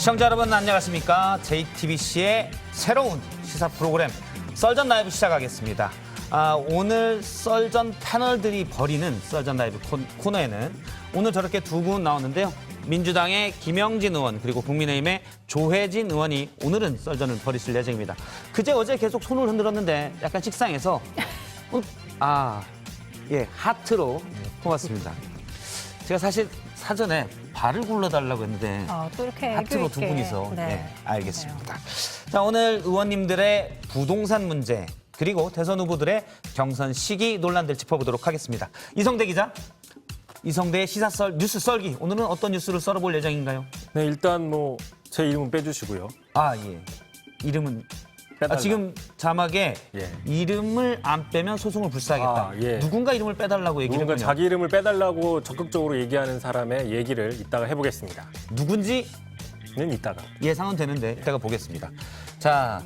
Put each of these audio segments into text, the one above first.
시청자 여러분 안녕하십니까. JTBC의 새로운 시사 프로그램 썰전 라이브 시작하겠습니다. 오늘 썰전 패널들이 벌이는 썰전 라이브 코너에는 오늘 저렇게 두 분 나왔는데요. 민주당의 김영진 의원 그리고 국민의힘의 조혜진 의원이 오늘은 썰전을 벌이실 예정입니다. 그제 어제 계속 손을 흔들었는데 약간 식상해서 하트로 고맙습니다. 제가 사실 사전에 발을 굴러달라고 했는데 또 이렇게 하트로 두 있게. 분이서 네. 알겠습니다. 자, 오늘 의원님들의 부동산 문제 그리고 대선 후보들의 경선 시기 논란들 짚어보도록 하겠습니다. 이성대 기자, 이성대의 시사썰 뉴스 썰기. 오늘은 어떤 뉴스를 썰어볼 예정인가요? 네, 일단 제 이름은 빼주시고요. 예. 이름은 빼달라. 지금 자막에 예. 이름을 안 빼면 소송을 불사하겠다. 예. 누군가 이름을 빼달라고 얘기를 누군가 했군요. 자기 이름을 빼달라고 적극적으로 얘기하는 사람의 얘기를 이따가 해보겠습니다. 누군지 는 이따가. 예상은 되는데 이따가 보겠습니다. 자,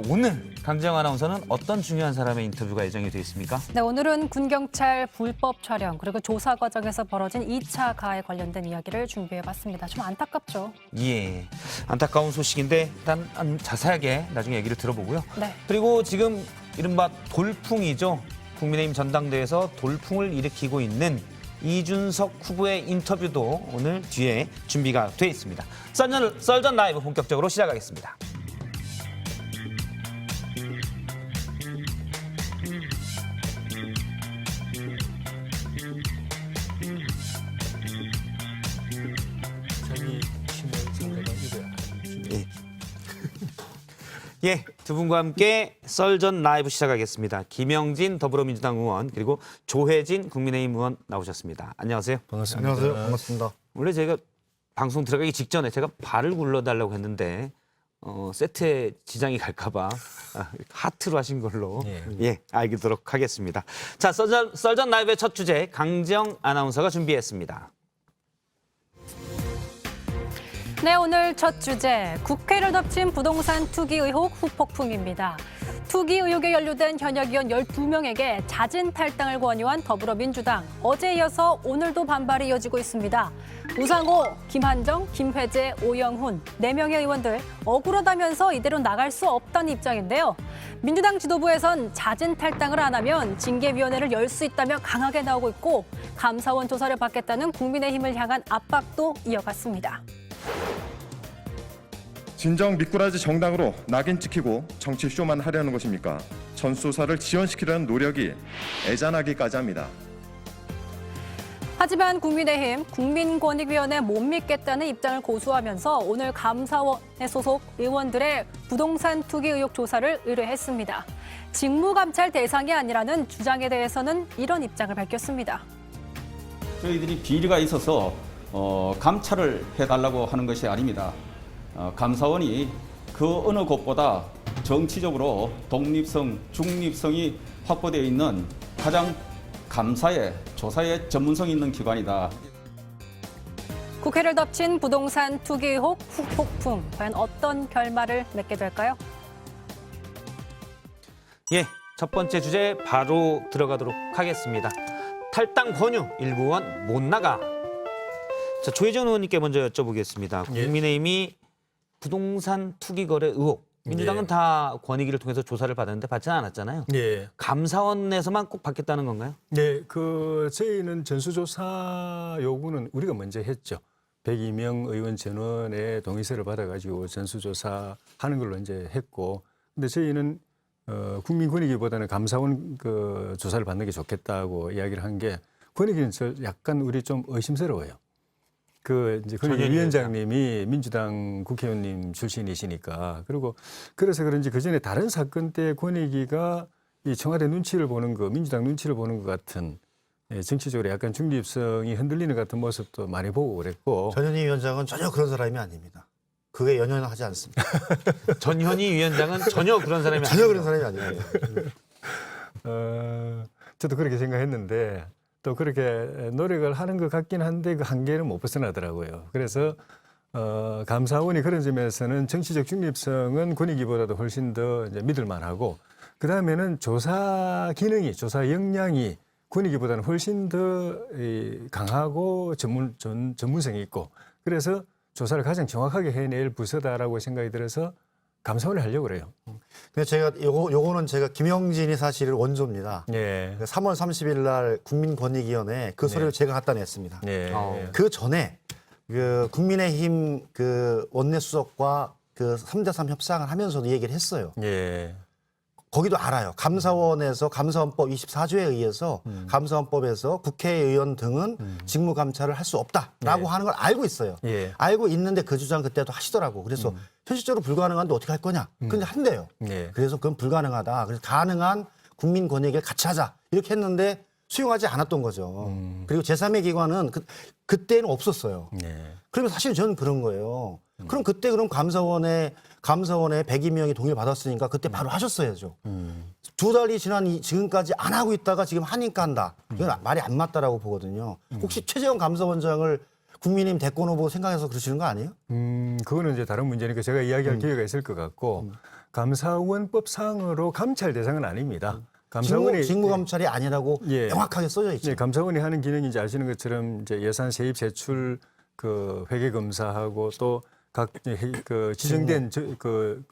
오늘 강지영 아나운서는 어떤 중요한 사람의 인터뷰가 예정이 되어 있습니까? 네, 오늘은 군경찰 불법 촬영 그리고 조사 과정에서 벌어진 2차 가해 관련된 이야기를 준비해봤습니다. 좀 안타깝죠? 예, 안타까운 소식인데 일단 자세하게 나중에 얘기를 들어보고요. 네. 그리고 지금 이른바 돌풍이죠. 국민의힘 전당대회에서 돌풍을 일으키고 있는 이준석 후보의 인터뷰도 오늘 뒤에 준비가 돼 있습니다. 썰전 라이브 본격적으로 시작하겠습니다. 예, 두 분과 함께 썰전 라이브 시작하겠습니다. 김영진 더불어민주당 의원 그리고 조혜진 국민의힘 의원 나오셨습니다. 안녕하세요. 반갑습니다. 안녕하세요. 반갑습니다. 원래 제가 방송 들어가기 직전에 제가 발을 굴러달라고 했는데 세트에 지장이 갈까 봐 하트로 하신 걸로 알도록 하겠습니다. 자, 썰전 라이브의 첫 주제 강지영 아나운서가 준비했습니다. 네, 오늘 첫 주제, 국회를 덮친 부동산 투기 의혹 후폭풍입니다. 투기 의혹에 연루된 현역 의원 12명에게 자진 탈당을 권유한 더불어민주당. 어제에 이어서 오늘도 반발이 이어지고 있습니다. 우상호, 김한정, 김회재, 오영훈 4명의 의원들 억울하다면서 이대로 나갈 수 없다는 입장인데요. 민주당 지도부에선 자진 탈당을 안 하면 징계위원회를 열 수 있다며 강하게 나오고 있고 감사원 조사를 받겠다는 국민의힘을 향한 압박도 이어갔습니다. 진정 미꾸라지 정당으로 낙인 찍히고 정치 쇼만 하려는 것입니까? 전수조사를 지연시키려는 노력이 애잔하기까지 합니다. 하지만 국민의힘 국민권익위원회 못 믿겠다는 입장을 고수하면서 오늘 감사원에 소속 의원들의 부동산 투기 의혹 조사를 의뢰했습니다. 직무감찰 대상이 아니라는 주장에 대해서는 이런 입장을 밝혔습니다. 저희들이 비리가 있어서 감찰을 해달라고 하는 것이 아닙니다. 감사원이 그 어느 곳보다 정치적으로 독립성, 중립성이 확보되어 있는 가장 감사에, 조사에 전문성 있는 기관이다. 국회를 덮친 부동산 투기 의혹 후폭풍. 과연 어떤 결말을 맺게 될까요? 예, 첫 번째 주제 바로 들어가도록 하겠습니다. 탈당 권유, 일부 의원 못 나가. 자, 조혜진 의원님께 먼저 여쭤보겠습니다. 국민의힘이 부동산 투기 거래 의혹. 민주당은 다 권익위를 통해서 조사를 받았는데 받지는 않았잖아요. 예. 감사원에서만 꼭 받겠다는 건가요? 네, 저희는 전수조사 요구는 우리가 먼저 했죠. 102명 의원 전원의 동의서를 받아가지고 전수조사하는 걸로 이제 했고, 근데 저희는 국민권익위보다는 감사원 조사를 받는 게 좋겠다고 이야기를 한 게 권익위는 약간 우리 좀 의심스러워요. 이제 권익위원장님이 민주당 국회의원님 출신이시니까 그리고 그래서 그런지 그 전에 다른 사건 때 권익위가 이 청와대 눈치를 보는 거, 민주당 눈치를 보는 것 같은 정치적으로 약간 중립성이 흔들리는 같은 모습도 많이 보고 그랬고. 전현희 위원장은 전혀 그런 사람이 아닙니다. 그게 연연하지 않습니다. 전현희 위원장은 전혀 그런 사람이 전혀 아닙니다. 그런 사람이 아닙니다. 저도 그렇게 생각했는데 또 그렇게 노력을 하는 것 같긴 한데 그 한계는 못 벗어나더라고요. 그래서 감사원이 그런 점에서는 정치적 중립성은 권익위보다도 훨씬 더 이제 믿을 만하고 그 다음에는 조사 기능이, 조사 역량이 권익위보다는 훨씬 더 강하고 전문성이 있고 그래서 조사를 가장 정확하게 해낼 부서다라고 생각이 들어서 감사원을 하려고 그래요. 근데 제가 요거는 제가 김영진이 사실 원조입니다. 예. 3월 30일 날 국민권익위원회 그 서류를 제가 갖다 냈습니다. 예. 그 전에 그 국민의힘 그 원내수석과 그 3대3 협상을 하면서도 얘기를 했어요. 예. 거기도 알아요. 감사원에서 감사원법 24조에 의해서 감사원법에서 국회의원 등은 직무 감찰을 할 수 없다라고 예. 하는 걸 알고 있어요. 예. 알고 있는데 그 주장 그때도 하시더라고. 그래서 현실적으로 불가능한데 어떻게 할 거냐. 근데 한대요. 예. 그래서 그건 불가능하다. 그래서 가능한 국민 권익을 같이 하자. 이렇게 했는데 수용하지 않았던 거죠. 그리고 제3의 기관은 그때는 없었어요. 예. 그러면 사실 저는 그런 거예요. 그럼 그때 그럼 감사원에 102명이 동의를 받았으니까 그때 바로 하셨어야죠. 2달이 지난 지금까지 안 하고 있다가 지금 하니까 한다. 이건 말이 안 맞다라고 보거든요. 혹시 최재형 감사원장을 국민의힘 대권 후보 생각해서 그러시는 거 아니에요? 그거는 이제 다른 문제니까 제가 이야기할 기회가 있을 것 같고 감사원법상으로 감찰 대상은 아닙니다. 감사원이 직무 감찰이 아니라고 예. 명확하게 써져 있죠. 예, 감사원이 하는 기능이 이제 아시는 것처럼 이제 예산 세입 제출 그 회계 검사하고 또 각 그 지정된 정부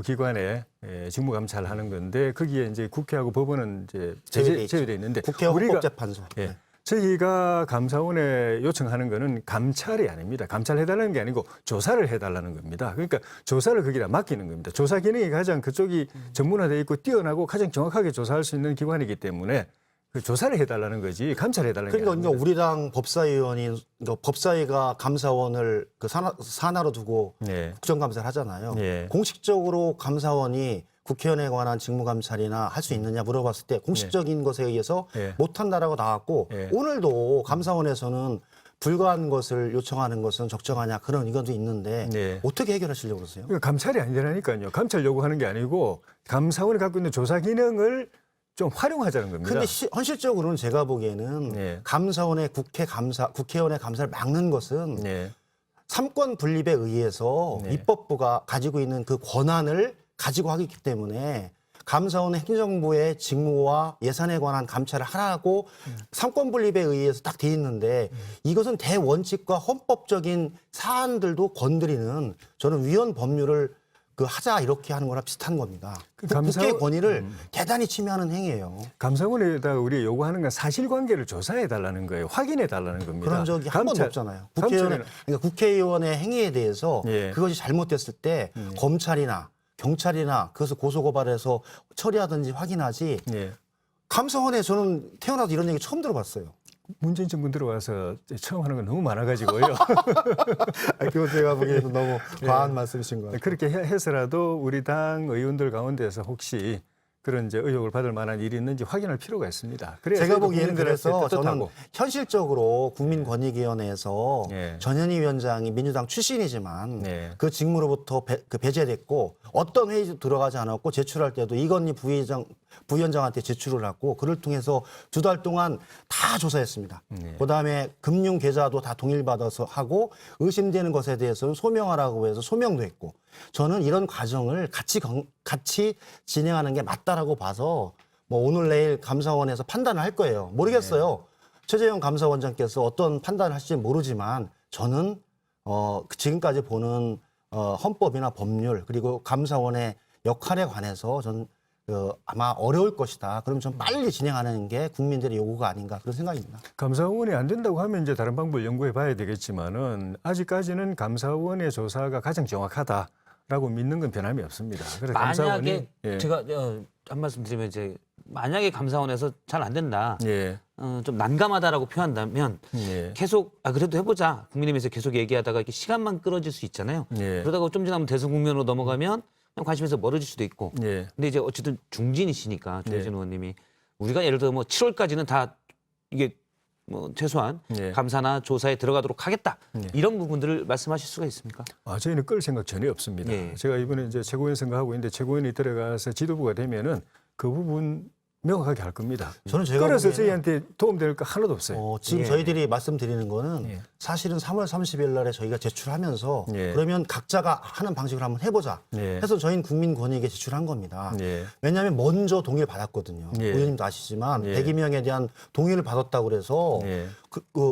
기관의 직무 감찰하는 건데 거기에 이제 국회하고 법원은 이제 제외돼 있는데 국회와 헌법재판소. 예. 네. 저희가 감사원에 요청하는 거는 감찰이 아닙니다. 감찰해달라는 게 아니고 조사를 해달라는 겁니다. 그러니까 조사를 거기다 맡기는 겁니다. 조사 기능이 가장 그쪽이 전문화되어 있고 뛰어나고 가장 정확하게 조사할 수 있는 기관이기 때문에 그 조사를 해달라는 거지 감찰해달라는 게 그러니까 아닙니다. 우리 당 법사위원이 법사위가 감사원을 그 산하로 두고 네. 국정감사를 하잖아요. 네. 공식적으로 감사원이 국회의원에 관한 직무감찰이나 할 수 있느냐 물어봤을 때 공식적인 것에 의해서 네. 못한다라고 나왔고 네. 오늘도 감사원에서는 불가한 것을 요청하는 것은 적정하냐 그런 의견도 있는데 네. 어떻게 해결하시려고 그러세요? 그러니까 감찰이 아니라니까요. 감찰 요구하는 게 아니고 감사원이 갖고 있는 조사 기능을 좀 활용하자는 겁니다. 근데 현실적으로는 제가 보기에는 네. 감사원의 국회의원의 감사를 막는 것은 네. 삼권 분립에 의해서 네. 입법부가 가지고 있는 그 권한을 가지고 하기 때문에 감사원은 행정부의 직무와 예산에 관한 감찰을 하라고 삼권 분립에 의해서 딱 돼 있는데 이것은 대원칙과 헌법적인 사안들도 건드리는 저는 위헌 법률을 그 하자 이렇게 하는 거랑 비슷한 겁니다. 국회 권위를 대단히 침해하는 행위예요. 감사원에다가 우리 요구하는 건 사실관계를 조사해달라는 거예요. 확인해달라는 겁니다. 그런 적이 한 번도 없잖아요. 그러니까 국회의원의 행위에 대해서 예. 그것이 잘못됐을 때 검찰이나 경찰이나 그것을 고소고발해서 처리하든지 확인하지 예. 감사원에 저는 태어나서 이런 얘기 처음 들어봤어요. 문재인 정부 들어와서 처음 하는 건 너무 많아가지고요. 그거 제가 보기에도 너무 과한 말씀이신 것 같아요. 그렇게 해서라도 우리 당 의원들 가운데서 혹시 그런 이제 의혹을 받을 만한 일이 있는지 확인할 필요가 있습니다. 그래야 제가 보기에는 그래서 저는 떳떳하고. 현실적으로 국민권익위원회에서 네. 전현희 위원장이 민주당 출신이지만 네. 그 직무로부터 배제됐고 어떤 회의도 들어가지 않았고 제출할 때도 이건희 부위원장한테 제출을 했고 그를 통해서 2달 동안 다 조사했습니다. 네. 그다음에 금융 계좌도 다 동일받아서 하고 의심되는 것에 대해서는 소명하라고 해서 소명도 했고 저는 이런 과정을 같이 진행하는 게 맞다라고 봐서 뭐 오늘 내일 감사원에서 판단을 할 거예요. 모르겠어요. 최재형 감사원장께서 어떤 판단을 하실지 모르지만 저는 지금까지 보는 헌법이나 법률 그리고 감사원의 역할에 관해서 저는 아마 어려울 것이다. 그럼 좀 빨리 진행하는 게 국민들의 요구가 아닌가 그런 생각입니다. 감사원이 안 된다고 하면 이제 다른 방법을 연구해 봐야 되겠지만은 아직까지는 감사원의 조사가 가장 정확하다라고 믿는 건 변함이 없습니다. 그래서 만약에 감사원이 제가 한 말씀 드리면 이제 만약에 감사원에서 잘 안 된다, 예. 좀 난감하다라고 표한다면 예. 계속 그래도 해보자 국민의힘에서 계속 얘기하다가 이렇게 시간만 끌어질 수 있잖아요. 예. 그러다가 좀 지나면 대선 국면으로 넘어가면 그냥 관심에서 멀어질 수도 있고. 예. 근데 이제 어쨌든 중진이시니까 조혜진 네. 의원님이 우리가 예를 들어 뭐 7월까지는 다 이게 뭐 최소한 예. 감사나 조사에 들어가도록 하겠다 예. 이런 부분들을 말씀하실 수가 있습니까? 저희는 끌 생각 전혀 없습니다. 예. 제가 이번에 이제 최고위원 선거하고 있는데 최고위원이 들어가서 지도부가 되면은 그 부분 명확하게 할 겁니다. 저는 제가 끌어서 보기에는 저희한테 도움될 거 하나도 없어요. 지금 예. 저희들이 말씀드리는 거는 예. 사실은 3월 30일 날에 저희가 제출하면서 예. 그러면 각자가 하는 방식으로 한번 해보자 예. 해서 저희는 국민권익에 제출한 겁니다. 예. 왜냐하면 먼저 동의를 받았거든요. 예. 의원님도 아시지만 예. 102명에 대한 동의를 받았다고 그래서 예.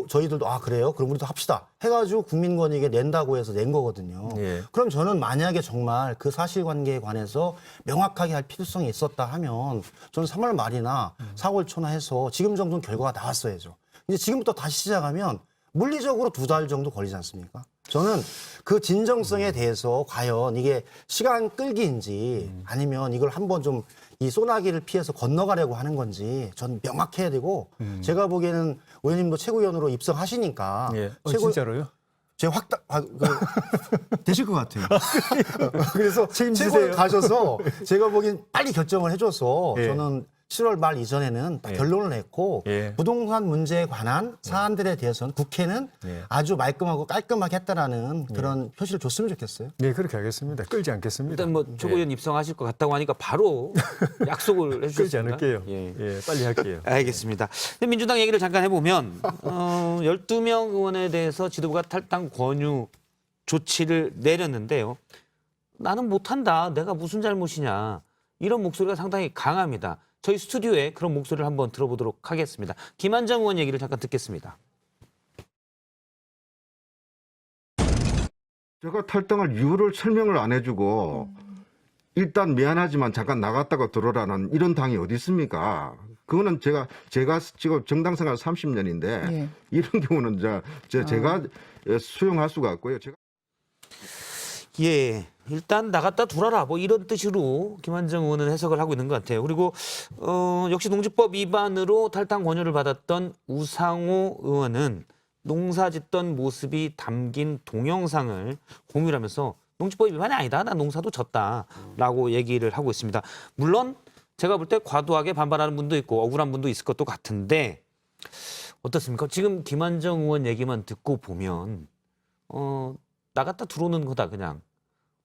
저희들도 그래요? 그럼 우리도 합시다. 해가지고 국민권익에 낸다고 해서 낸 거거든요. 예. 그럼 저는 만약에 정말 그 사실관계에 관해서 명확하게 할 필요성이 있었다 하면 저는 3월 말이나 4월 초나 해서 지금 정도는 결과가 나왔어야죠. 이제 지금부터 다시 시작하면 물리적으로 2달 정도 걸리지 않습니까? 저는 그 진정성에 대해서 과연 이게 시간 끌기인지 아니면 이걸 한번 좀 이 소나기를 피해서 건너가려고 하는 건지 전 명확해야 되고 제가 보기에는 의원님도 최고위원으로 입성하시니까 예. 진짜로요? 제가 되실 것 같아요. 그래서 책임지세요. 최고를 가셔서 제가 보기엔 빨리 결정을 해줘서 예. 저는 7월 말 이전에는 딱 결론을 냈고 예. 부동산 문제에 관한 사안들에 대해서는 국회는 예. 아주 말끔하고 깔끔하게 했다라는 그런 표시를 줬으면 좋겠어요. 네, 그렇게 하겠습니다. 끌지 않겠습니다. 일단 뭐 최고위원 입성하실 것 같다고 하니까 바로 약속을 끌지 해주셨습니다. 않을게요. 예. 예, 빨리 할게요. 알겠습니다. 근데 민주당 얘기를 잠깐 해보면 12명 의원에 대해서 지도부가 탈당 권유 조치를 내렸는데요. 나는 못한다. 내가 무슨 잘못이냐. 이런 목소리가 상당히 강합니다. 저희 스튜디오에 그런 목소리를 한번 들어보도록 하겠습니다. 김한정 의원 얘기를 잠깐 듣겠습니다. 제가 탈당할 이유를 설명을 안 해주고 일단 미안하지만 잠깐 나갔다가 들어라는 이런 당이 어디 있습니까? 그거는 제가 지금 정당 생활 30년인데 이런 경우는 제가 수용할 수가 없고요. 예, 일단 나갔다 둘어라 뭐 이런 뜻으로 김한정 의원은 해석을 하고 있는 것 같아요. 그리고 역시 농지법 위반으로 탈당 권유를 받았던 우상호 의원은 농사짓던 모습이 담긴 동영상을 공유를 하면서 농지법 위반이 아니다. 나 농사도 졌다라고 얘기를 하고 있습니다. 물론 제가 볼 때 과도하게 반발하는 분도 있고 억울한 분도 있을 것도 같은데 어떻습니까? 지금 김한정 의원 얘기만 듣고 보면 나갔다 들어오는 거다 그냥.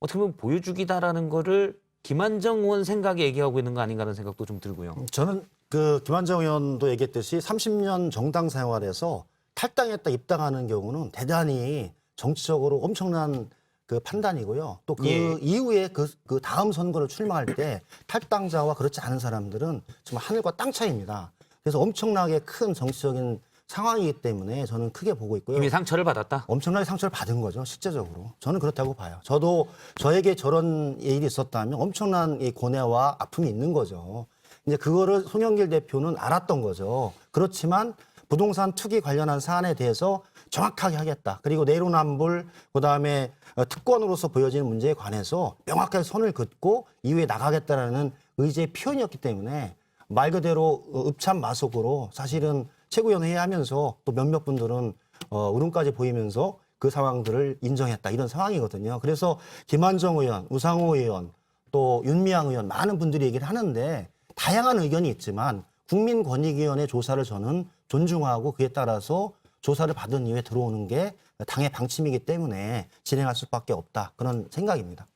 어떻게 보면 보여주기다라는 거를 김한정 의원 생각에 얘기하고 있는 거 아닌가 하는 생각도 좀 들고요. 저는 그 김한정 의원도 얘기했듯이 30년 정당 생활에서 탈당했다 입당하는 경우는 대단히 정치적으로 엄청난 그 판단이고요. 또 그 예. 이후에 그 다음 선거를 출마할 때 탈당자와 그렇지 않은 사람들은 정말 하늘과 땅 차이입니다. 그래서 엄청나게 큰 정치적인 상황이기 때문에 저는 크게 보고 있고요. 이미 상처를 받았다. 엄청나게 상처를 받은 거죠, 실제적으로. 저는 그렇다고 봐요. 저도 저에게 저런 일이 있었다면 엄청난 이 고뇌와 아픔이 있는 거죠. 이제 그거를 송영길 대표는 알았던 거죠. 그렇지만 부동산 투기 관련한 사안에 대해서 정확하게 하겠다. 그리고 내로남불, 그다음에 특권으로서 보여지는 문제에 관해서 명확하게 선을 긋고 이후에 나가겠다라는 의지의 표현이었기 때문에 말 그대로 읍참마속으로 사실은 최고위원회 하면서 또 몇몇 분들은 울음까지 보이면서 그 상황들을 인정했다 이런 상황이거든요. 그래서 김한정 의원, 우상호 의원, 또 윤미향 의원 많은 분들이 얘기를 하는데 다양한 의견이 있지만 국민권익위원회 조사를 저는 존중하고 그에 따라서 조사를 받은 이후에 들어오는 게 당의 방침이기 때문에 진행할 수밖에 없다 그런 생각입니다.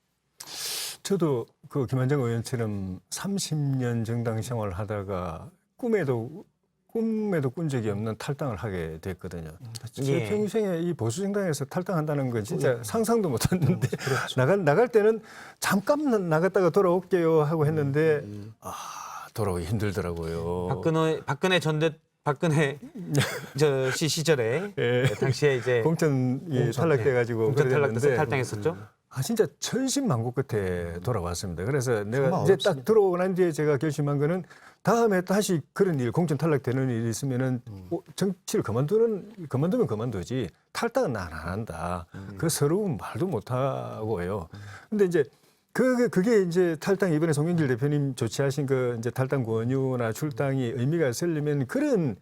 저도 그 김한정 의원처럼 30년 정당 생활을 하다가 꿈에도 꾼 적이 없는 탈당을 하게 됐거든요. 제 예. 평생에 이 보수 정당에서 탈당한다는 건 진짜 상상도 못했는데 그렇죠. 나갈 때는 잠깐 나갔다가 돌아올게요 하고 했는데 돌아오기 힘들더라고요. 박근혜 저 시절에 예. 당시에 이제 공천 탈락돼가지고 공천 탈락돼서 그랬는데 탈당했었죠. 진짜 천신만고 끝에 돌아왔습니다. 그래서 내가 정말 이제 어렵습니다. 딱 들어오고 난 뒤에 제가 결심한 거는 다음에 다시 그런 일, 공천 탈락되는 일이 있으면은 정치를 그만두면 그만두지 탈당은 난 안 한다. 그 서러운 말도 못 하고요. 근데 이제 그게 이제 탈당 이번에 송영길 대표님 조치하신 그 이제 탈당 권유나 출당이 의미가 있으려면 그런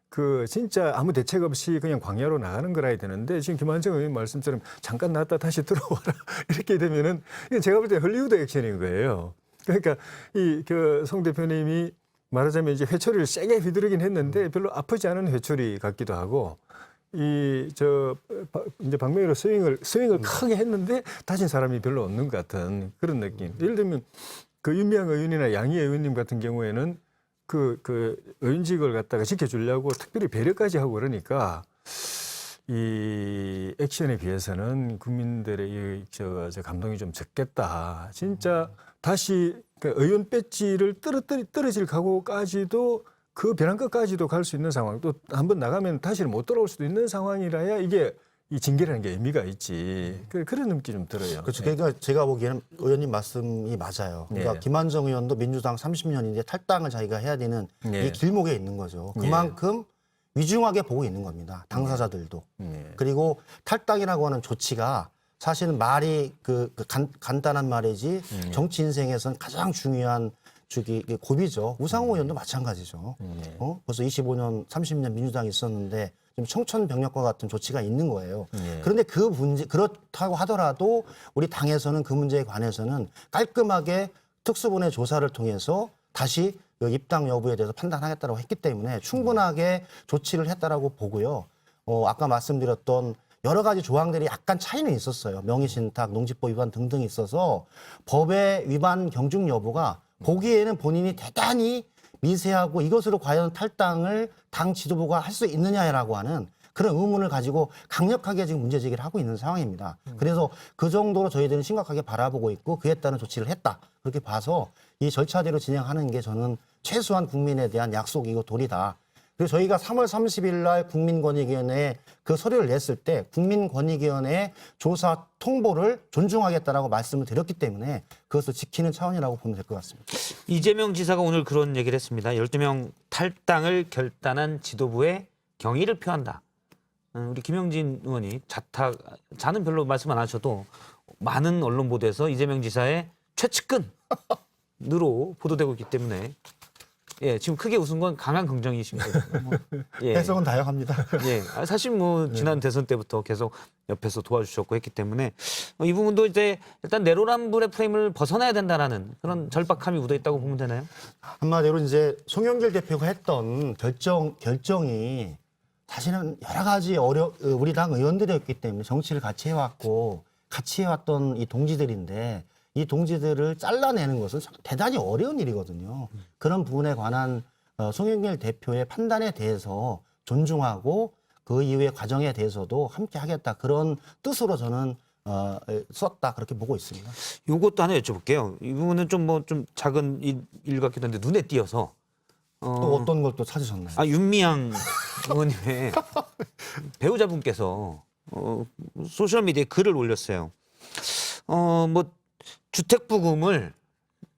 그 진짜 아무 대책 없이 그냥 광야로 나가는 거라야 되는데 지금 김한정 의원 말씀처럼 잠깐 나왔다 다시 들어와라 이렇게 되면은 이건 제가 볼 때 헐리우드 액션인 거예요. 그러니까 이 그 송 대표님이 말하자면 이제 회초리를 세게 휘두르긴 했는데 별로 아프지 않은 회초리 같기도 하고 이제 방맹이로 스윙을 크게 했는데 다친 사람이 별로 없는 것 같은 그런 느낌. 예를 들면 그 윤미향 의원이나 양희 의원님 같은 경우에는 그 의원직을 갖다가 지켜주려고 특별히 배려까지 하고 그러니까 이 액션에 비해서는 국민들의 저 감동이 좀 적겠다. 진짜 다시 그 의원 배지를 떨어질 각오까지도 그 벼랑 끝까지도 갈 수 있는 상황, 또 한번 나가면 다시는 못 돌아올 수도 있는 상황이라야 이게 이 징계라는 게 의미가 있지. 그런 느낌이 좀 들어요. 그렇죠. 네. 그러니까 제가 보기에는 의원님 말씀이 맞아요. 그러니까 네. 김한정 의원도 민주당 30년인데 탈당을 자기가 해야 되는 네. 이 길목에 있는 거죠. 그만큼 위중하게 보고 있는 겁니다. 당사자들도. 네. 그리고 탈당이라고 하는 조치가 사실은 말이 간단한 말이지 정치 인생에서는 가장 중요한 고비죠. 우상호 의원도 마찬가지죠. 벌써 25년, 30년 민주당이 있었는데 좀 청천벽력과 같은 조치가 있는 거예요. 그런데 그 문제, 그렇다고 하더라도 우리 당에서는 그 문제에 관해서는 깔끔하게 특수본의 조사를 통해서 다시 입당 여부에 대해서 판단하겠다고 했기 때문에 충분하게 조치를 했다라고 보고요. 아까 말씀드렸던 여러 가지 조항들이 약간 차이는 있었어요. 명의신탁, 농지법 위반 등등이 있어서 법의 위반 경중 여부가 보기에는 본인이 대단히 미세하고 이것으로 과연 탈당을 당 지도부가 할 수 있느냐라고 하는 그런 의문을 가지고 강력하게 지금 문제 제기를 하고 있는 상황입니다. 그래서 그 정도로 저희들은 심각하게 바라보고 있고 그에 따른 조치를 했다. 그렇게 봐서 이 절차대로 진행하는 게 저는 최소한 국민에 대한 약속이고 도리다. 그리고 저희가 3월 30일 날 국민권익위원회에 그 서류를 냈을 때 국민권익위원회의 조사 통보를 존중하겠다라고 말씀을 드렸기 때문에 그것을 지키는 차원이라고 보면 될 것 같습니다. 이재명 지사가 오늘 그런 얘기를 했습니다. 12명 탈당을 결단한 지도부의 경의를 표한다. 우리 김영진 의원이 자는 별로 말씀 안 하셔도 많은 언론 보도에서 이재명 지사의 최측근으로 보도되고 있기 때문에 예, 지금 크게 웃은 건 강한 긍정이십니다. 예. 해석은 다양합니다. 예, 사실 뭐 지난 대선 때부터 계속 옆에서 도와주셨고 했기 때문에 이 부분도 이제 일단 내로남불의 프레임을 벗어나야 된다라는 그런 절박함이 묻어 있다고 보면 되나요? 한마디로 이제 송영길 대표가 했던 결정이 사실은 여러 가지 우리 당 의원들이었기 때문에 정치를 같이 해왔고 같이 해왔던 이 동지들인데 이 동지들을 잘라내는 것은 대단히 어려운 일이거든요. 그런 부분에 관한 송영길 대표의 판단에 대해서 존중하고 그 이후의 과정에 대해서도 함께 하겠다. 그런 뜻으로 저는 썼다. 그렇게 보고 있습니다. 이것도 하나 여쭤볼게요. 이 부분은 좀 작은 일 같기도 한데 눈에 띄어서 또 어떤 걸 또 찾으셨나요? 윤미향 의원님의 배우자분께서 소셜미디어에 글을 올렸어요. 뭐 주택부금을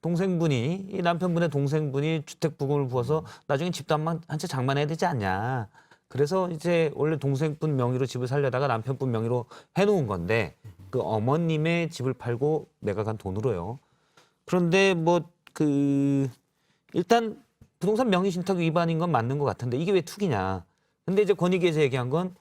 이 남편분의 동생분이 주택부금을 부어서 나중에 집도 한 채 장만해야 되지 않냐. 그래서 이제 원래 동생분 명의로 집을 살려다가 남편분 명의로 해놓은 건데 그 어머님의 집을 팔고 매각한 돈으로요. 그런데 일단 부동산 명의신탁 위반인 건 맞는 것 같은데 이게 왜 투기냐. 근데 이제 권익위에서 얘기한 건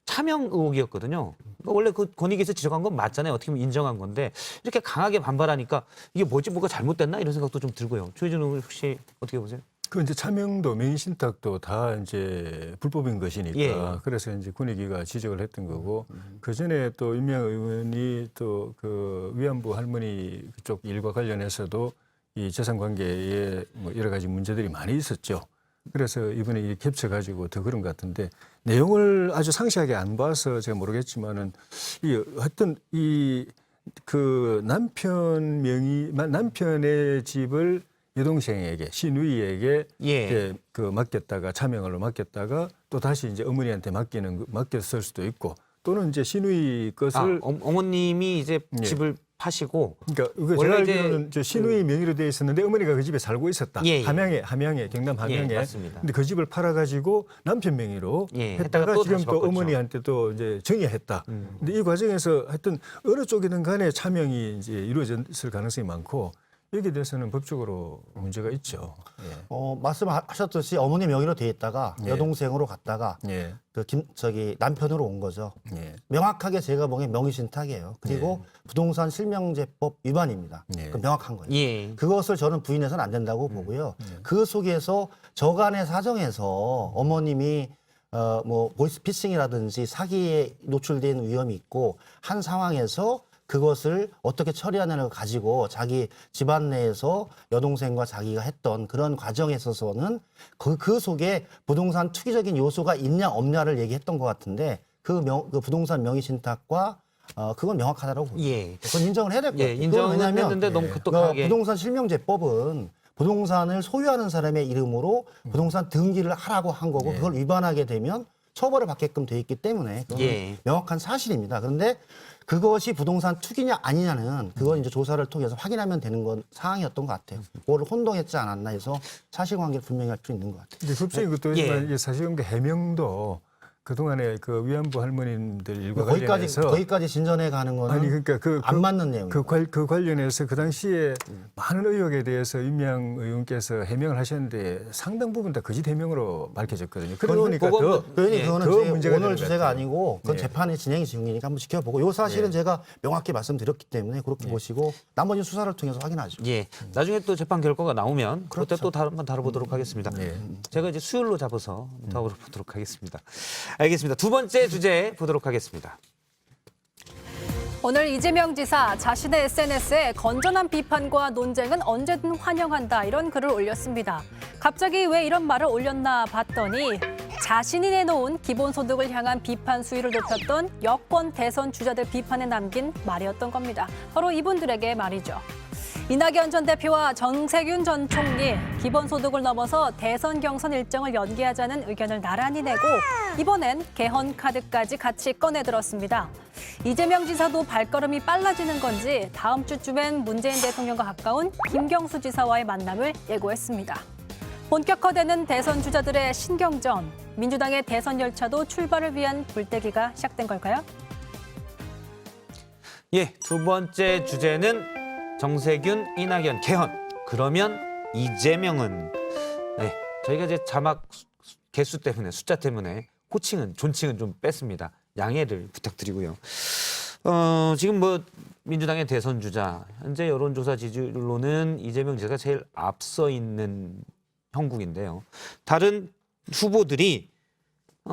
차명 의혹이었거든요. 그러니까 원래 그 권익위에서 지적한 건 맞잖아요. 어떻게 보면 인정한 건데 이렇게 강하게 반발하니까 이게 뭐가 잘못됐나 이런 생각도 좀 들고요. 조혜진 의원 혹시 어떻게 보세요? 그 이제 차명도 명의신탁도 다 이제 불법인 것이니까 예. 그래서 이제 권익위가 지적을 했던 거고 그 전에 또 윤미향 의원이 또 그 위안부 할머니 그쪽 일과 관련해서도 이 재산 관계에 뭐 여러 가지 문제들이 많이 있었죠. 그래서 이번에 이 겹쳐가지고 더 그런 것 같은데 내용을 아주 상세하게 안 봐서 제가 모르겠지만은 하여튼 그 남편의 집을 여동생에게 신우이에게 예. 그 맡겼다가 차명으로 맡겼다가 또 다시 이제 어머니한테 맡겼을 수도 있고 또는 이제 신우이 것을 어머님이 이제 예. 집을 파시고 그러니까 제가 원래 알기로는 저 신우이 명의로 돼 있었는데 어머니가 그 집에 살고 있었다. 예, 예. 함양에 경남 함양에. 예, 맞습니다. 근데 그 집을 팔아가지고 남편 명의로 예, 했다가 했다가 또 지금 다시 또 바꿨죠. 어머니한테 또 이제 정리했다. 근데 이 과정에서 하여튼 어느 쪽이든 간에 차명이 이제 이루어졌을 가능성이 많고 여기에 대해서는 법적으로 문제가 있죠. 예. 말씀하셨듯이 어머니 명의로 돼 있다가 예. 여동생으로 갔다가 예. 남편으로 온 거죠. 예. 명확하게 제가 보기엔 명의신탁이에요. 그리고 부동산 실명제법 위반입니다. 예. 그 명확한 거예요. 예. 그것을 저는 부인해서는 안 된다고 보고요. 그 속에서 저간의 사정에서 어머님이 보이스피싱이라든지 사기에 노출된 위험이 있고 한 상황에서 그것을 어떻게 처리하느냐를 가지고 자기 집안 내에서 여동생과 자기가 했던 그런 과정에 있어서는 그 속에 부동산 투기적인 요소가 있냐 없냐를 얘기했던 것 같은데 그 부동산 명의신탁과 그건 명확하다고 봅니다. 예. 그건 인정을 해야 될 것 예, 같아요. 인정은 왜냐하면 했는데 너무 급격하게 부동산 실명제법은 부동산을 소유하는 사람의 이름으로 부동산 등기를 하라고 한 거고 그걸 위반하게 되면 처벌을 받게끔 돼 있기 때문에 그건 예. 명확한 사실입니다. 그런데 그것이 부동산 투기냐 아니냐는 그건 이제 조사를 통해서 확인하면 되는 건 사항이었던 것 같아요. 그거를 혼동했지 않았나 해서 사실관계를 분명히 할 필요 있는 것 같아요. 근데 흡수인 것도 있지만 사실관계 해명도 그동안에 그 위안부 할머님들 일과 관련해서 거기까지 진전해 가는 거는 아니 그러니까 안 맞는 내용이에요. 그 관련해서 그 당시에 많은 의혹에 대해서 임양 의원께서 해명을 하셨는데 상당 부분 다 거짓 해명으로 밝혀졌거든요. 그러니까 의원님 더 그거는 문제가 오늘 되는 것 주제가 같아요. 아니고 그건 네. 재판의 진행 중이니까 한번 지켜보고 요 사실은 제가 명확히 말씀드렸기 때문에 그렇게 보시고 나머지 수사를 통해서 확인하죠. 예. 나중에 또 재판 결과가 나오면 그때 또 한번 다뤄보도록 하겠습니다. 제가 이제 수요일로 잡아서 다뤄보도록 하겠습니다. 알겠습니다. 두 번째 주제 보도록 하겠습니다. 오늘 이재명 지사 자신의 SNS에 건전한 비판과 논쟁은 언제든 환영한다 이런 글을 올렸습니다. 갑자기 왜 이런 말을 올렸나 봤더니 자신이 내놓은 기본소득을 향한 비판 수위를 높였던 여권 대선 주자들 비판에 남긴 말이었던 겁니다. 바로 이분들에게 말이죠. 이낙연 전 대표와 정세균 전 총리, 기본소득을 넘어서 대선 경선 일정을 연기하자는 의견을 나란히 내고 이번엔 개헌 카드까지 같이 꺼내들었습니다. 이재명 지사도 발걸음이 빨라지는 건지 다음 주쯤엔 문재인 대통령과 가까운 김경수 지사와의 만남을 예고했습니다. 본격화되는 대선 주자들의 신경전, 민주당의 대선 열차도 출발을 위한 불때기가 시작된 걸까요? 예, 두 번째 주제는 정세균, 이낙연, 개헌. 그러면 이재명은 저희가 이제 자막 개수 때문에 숫자 때문에 호칭은 존칭은 좀 뺐습니다. 양해를 부탁드리고요. 지금 뭐 민주당의 대선 주자 현재 여론조사 지지율로는 이재명 지사가 제일 앞서 있는 형국인데요. 다른 후보들이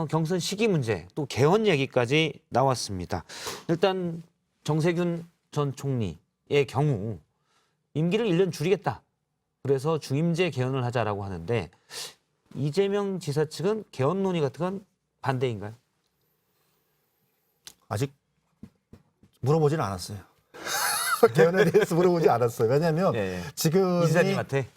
경선 시기 문제 또 개헌 얘기까지 나왔습니다. 일단 정세균 전 총리의 경우 임기를 1년 줄이겠다. 그래서 중임제 개헌을 하자라고 하는데 이재명 지사 측은 개헌 논의 같은 건 반대인가요? 아직 물어보지는 않았어요. 개헌에 대해서 물어보지 않았어요. 왜냐하면 지금이 이사님한테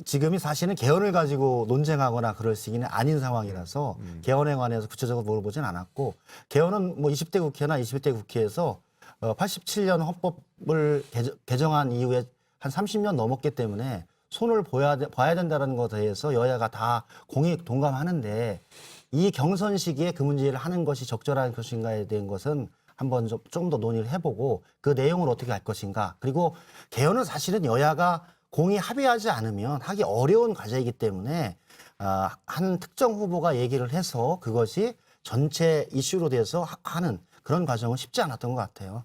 지금이 사실은 개헌을 가지고 논쟁하거나 그럴 시기는 아닌 상황이라서 개헌에 관해서 구체적으로 물어보지는 않았고 개헌은 뭐 20대 국회나 21대 국회에서 87년 헌법을 개정한 이후에 한 30년 넘었기 때문에 손을 봐야 된다는 것에 대해서 여야가 다 공익 동감하는데 이 경선 시기에 그 문제를 하는 것이 적절한 것인가에 대한 것은 한번 좀 더 논의를 해보고 그 내용을 어떻게 할 것인가. 그리고 개헌은 사실은 여야가 공히 합의하지 않으면 하기 어려운 과제이기 때문에 한 특정 후보가 얘기를 해서 그것이 전체 이슈로 돼서 하는 그런 과정은 쉽지 않았던 것 같아요.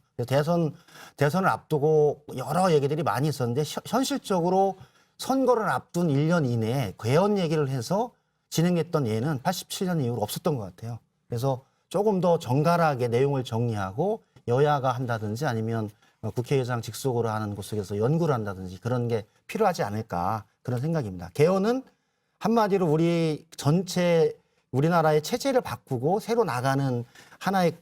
대선을 앞두고 여러 얘기들이 많이 있었는데 현실적으로 선거를 앞둔 1년 이내에 개헌 얘기를 해서 진행했던 예는 87년 이후로 없었던 것 같아요. 그래서 조금 더 정갈하게 내용을 정리하고 여야가 한다든지 아니면 국회의장 직속으로 하는 곳 속에서 연구를 한다든지 그런 게 필요하지 않을까 그런 생각입니다. 개헌은 한마디로 우리 전체 우리나라의 체제를 바꾸고 새로 나가는 하나의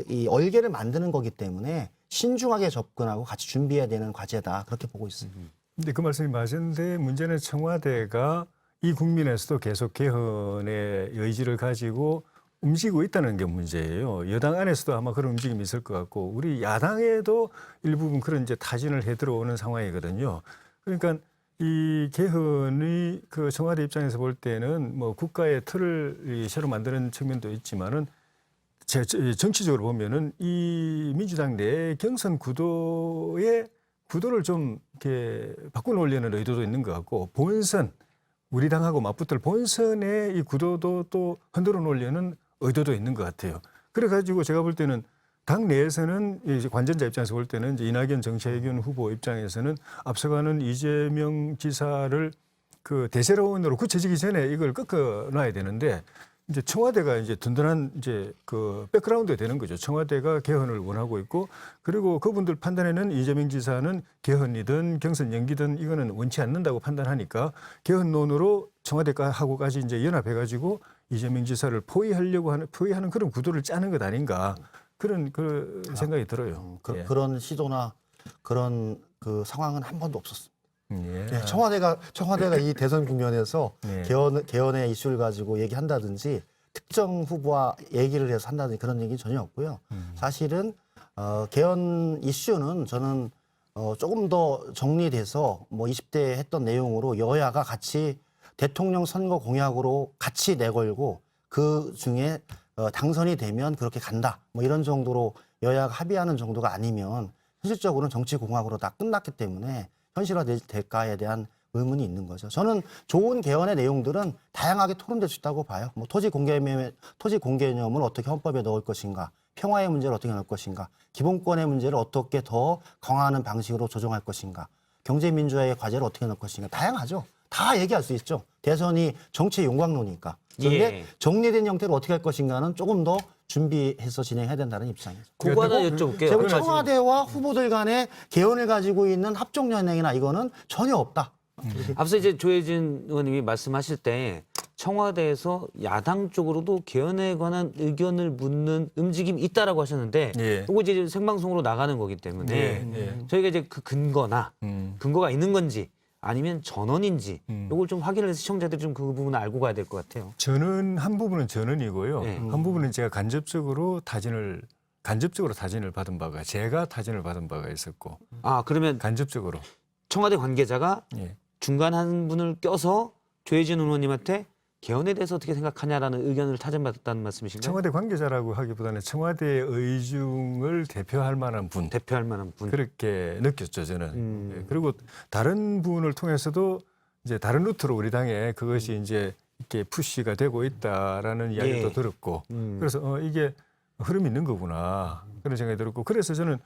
이 얼개를 만드는 거기 때문에 신중하게 접근하고 같이 준비해야 되는 과제다 그렇게 보고 있습니다. 근데 그 말씀이 맞은데 문제는 청와대가 이 국민에서도 계속 개헌의 의지를 가지고 움직이고 있다는 게 문제예요. 여당 안에서도 아마 그런 움직임이 있을 것 같고 우리 야당에도 일부분 그런 이제 타진을 해 들어오는 상황이거든요. 그러니까 이 개헌이 그 청와대 입장에서 볼 때는 뭐 국가의 틀을 새로 만드는 측면도 있지만은 정치적으로 보면은 이 민주당 내 경선 구도를 좀 이렇게 바꿔놓으려는 의도도 있는 것 같고 본선 우리 당하고 맞붙을 본선의 이 구도도 또 흔들어 놓으려는 의도도 있는 것 같아요. 그래가지고 제가 볼 때는 당 내에서는 이제 관전자 입장에서 볼 때는 이제 이낙연 정세균 후보 입장에서는 앞서가는 이재명 지사를 그 대세론으로 굳혀지기 전에 이걸 꺾어놔야 되는데 이제 청와대가 이제 든든한 이제 그 백그라운드가 되는 거죠. 청와대가 개헌을 원하고 있고 그리고 그분들 판단에는 이재명 지사는 개헌이든 경선 연기든 이거는 원치 않는다고 판단하니까 개헌론으로 청와대하고까지 이제 연합해가지고 이재명 지사를 포위하는 그런 구도를 짜는 것 아닌가 그런 생각이 들어요. 그런 시도나 그런 그 상황은 한 번도 없었습니다. 예. 네, 청와대가 이 대선 국면에서 네. 개헌의 이슈를 가지고 얘기한다든지 특정 후보와 얘기를 해서 한다든지 그런 얘기는 전혀 없고요. 사실은 개헌 이슈는 저는 조금 더 정리돼서 뭐 20대 했던 내용으로 여야가 같이 대통령 선거 공약으로 같이 내걸고 그 중에 당선이 되면 그렇게 간다. 뭐 이런 정도로 여야가 합의하는 정도가 아니면 현실적으로는 정치공학으로 다 끝났기 때문에 현실화될까에 대한 의문이 있는 거죠. 저는 좋은 개헌의 내용들은 다양하게 토론될 수 있다고 봐요. 뭐 토지 공개념을 어떻게 헌법에 넣을 것인가, 평화의 문제를 어떻게 넣을 것인가, 기본권의 문제를 어떻게 더 강화하는 방식으로 조정할 것인가, 경제민주화의 과제를 어떻게 넣을 것인가, 다양하죠. 다 얘기할 수 있죠. 대선이 정치의 용광로니까. 그런데 예. 정리된 형태로 어떻게 할 것인가는 조금 더 준비해서 진행해야 된다는 입장이죠. 그거 하나 여쭤볼게요. 제가 청와대와 후보들 간의 개헌을 가지고 있는 합종 연행이나 이거는 전혀 없다. 앞서 이제 조혜진 의원님이 말씀하실 때 청와대에서 야당 쪽으로도 개헌에 관한 의견을 묻는 움직임이 있다라고 하셨는데 예. 이거 이제 생방송으로 나가는 거기 때문에 예. 저희가 이제 그 근거나 근거가 있는 건지 아니면 전원인지 이걸 좀 확인을 해서 시청자들이 좀 그 부분을 알고 가야 될 것 같아요. 저는 한 부분은 전원이고요. 네. 한 부분은 제가 간접적으로 타진을 받은 바가 제가 타진을 받은 바가 있었고 아 그러면 간접적으로 청와대 관계자가 예. 중간 한 분을 껴서 조혜진 의원님한테 개헌에 대해서 어떻게 생각하냐라는 의견을 타진받았다는 말씀이신가요? 청와대 관계자라고 하기보다는 청와대 의중을 대표할 만한 분 대표할 만한 분. 그렇게 느꼈죠 저는. 예, 그리고 다른 분을 통해서도 이제 다른 루트로 우리 당에 그것이 이제 이렇게 푸시가 되고 있다라는 이야기도 예. 들었고 그래서 이게 흐름이 있는 거구나 그런 생각이 들었고 그래서 저는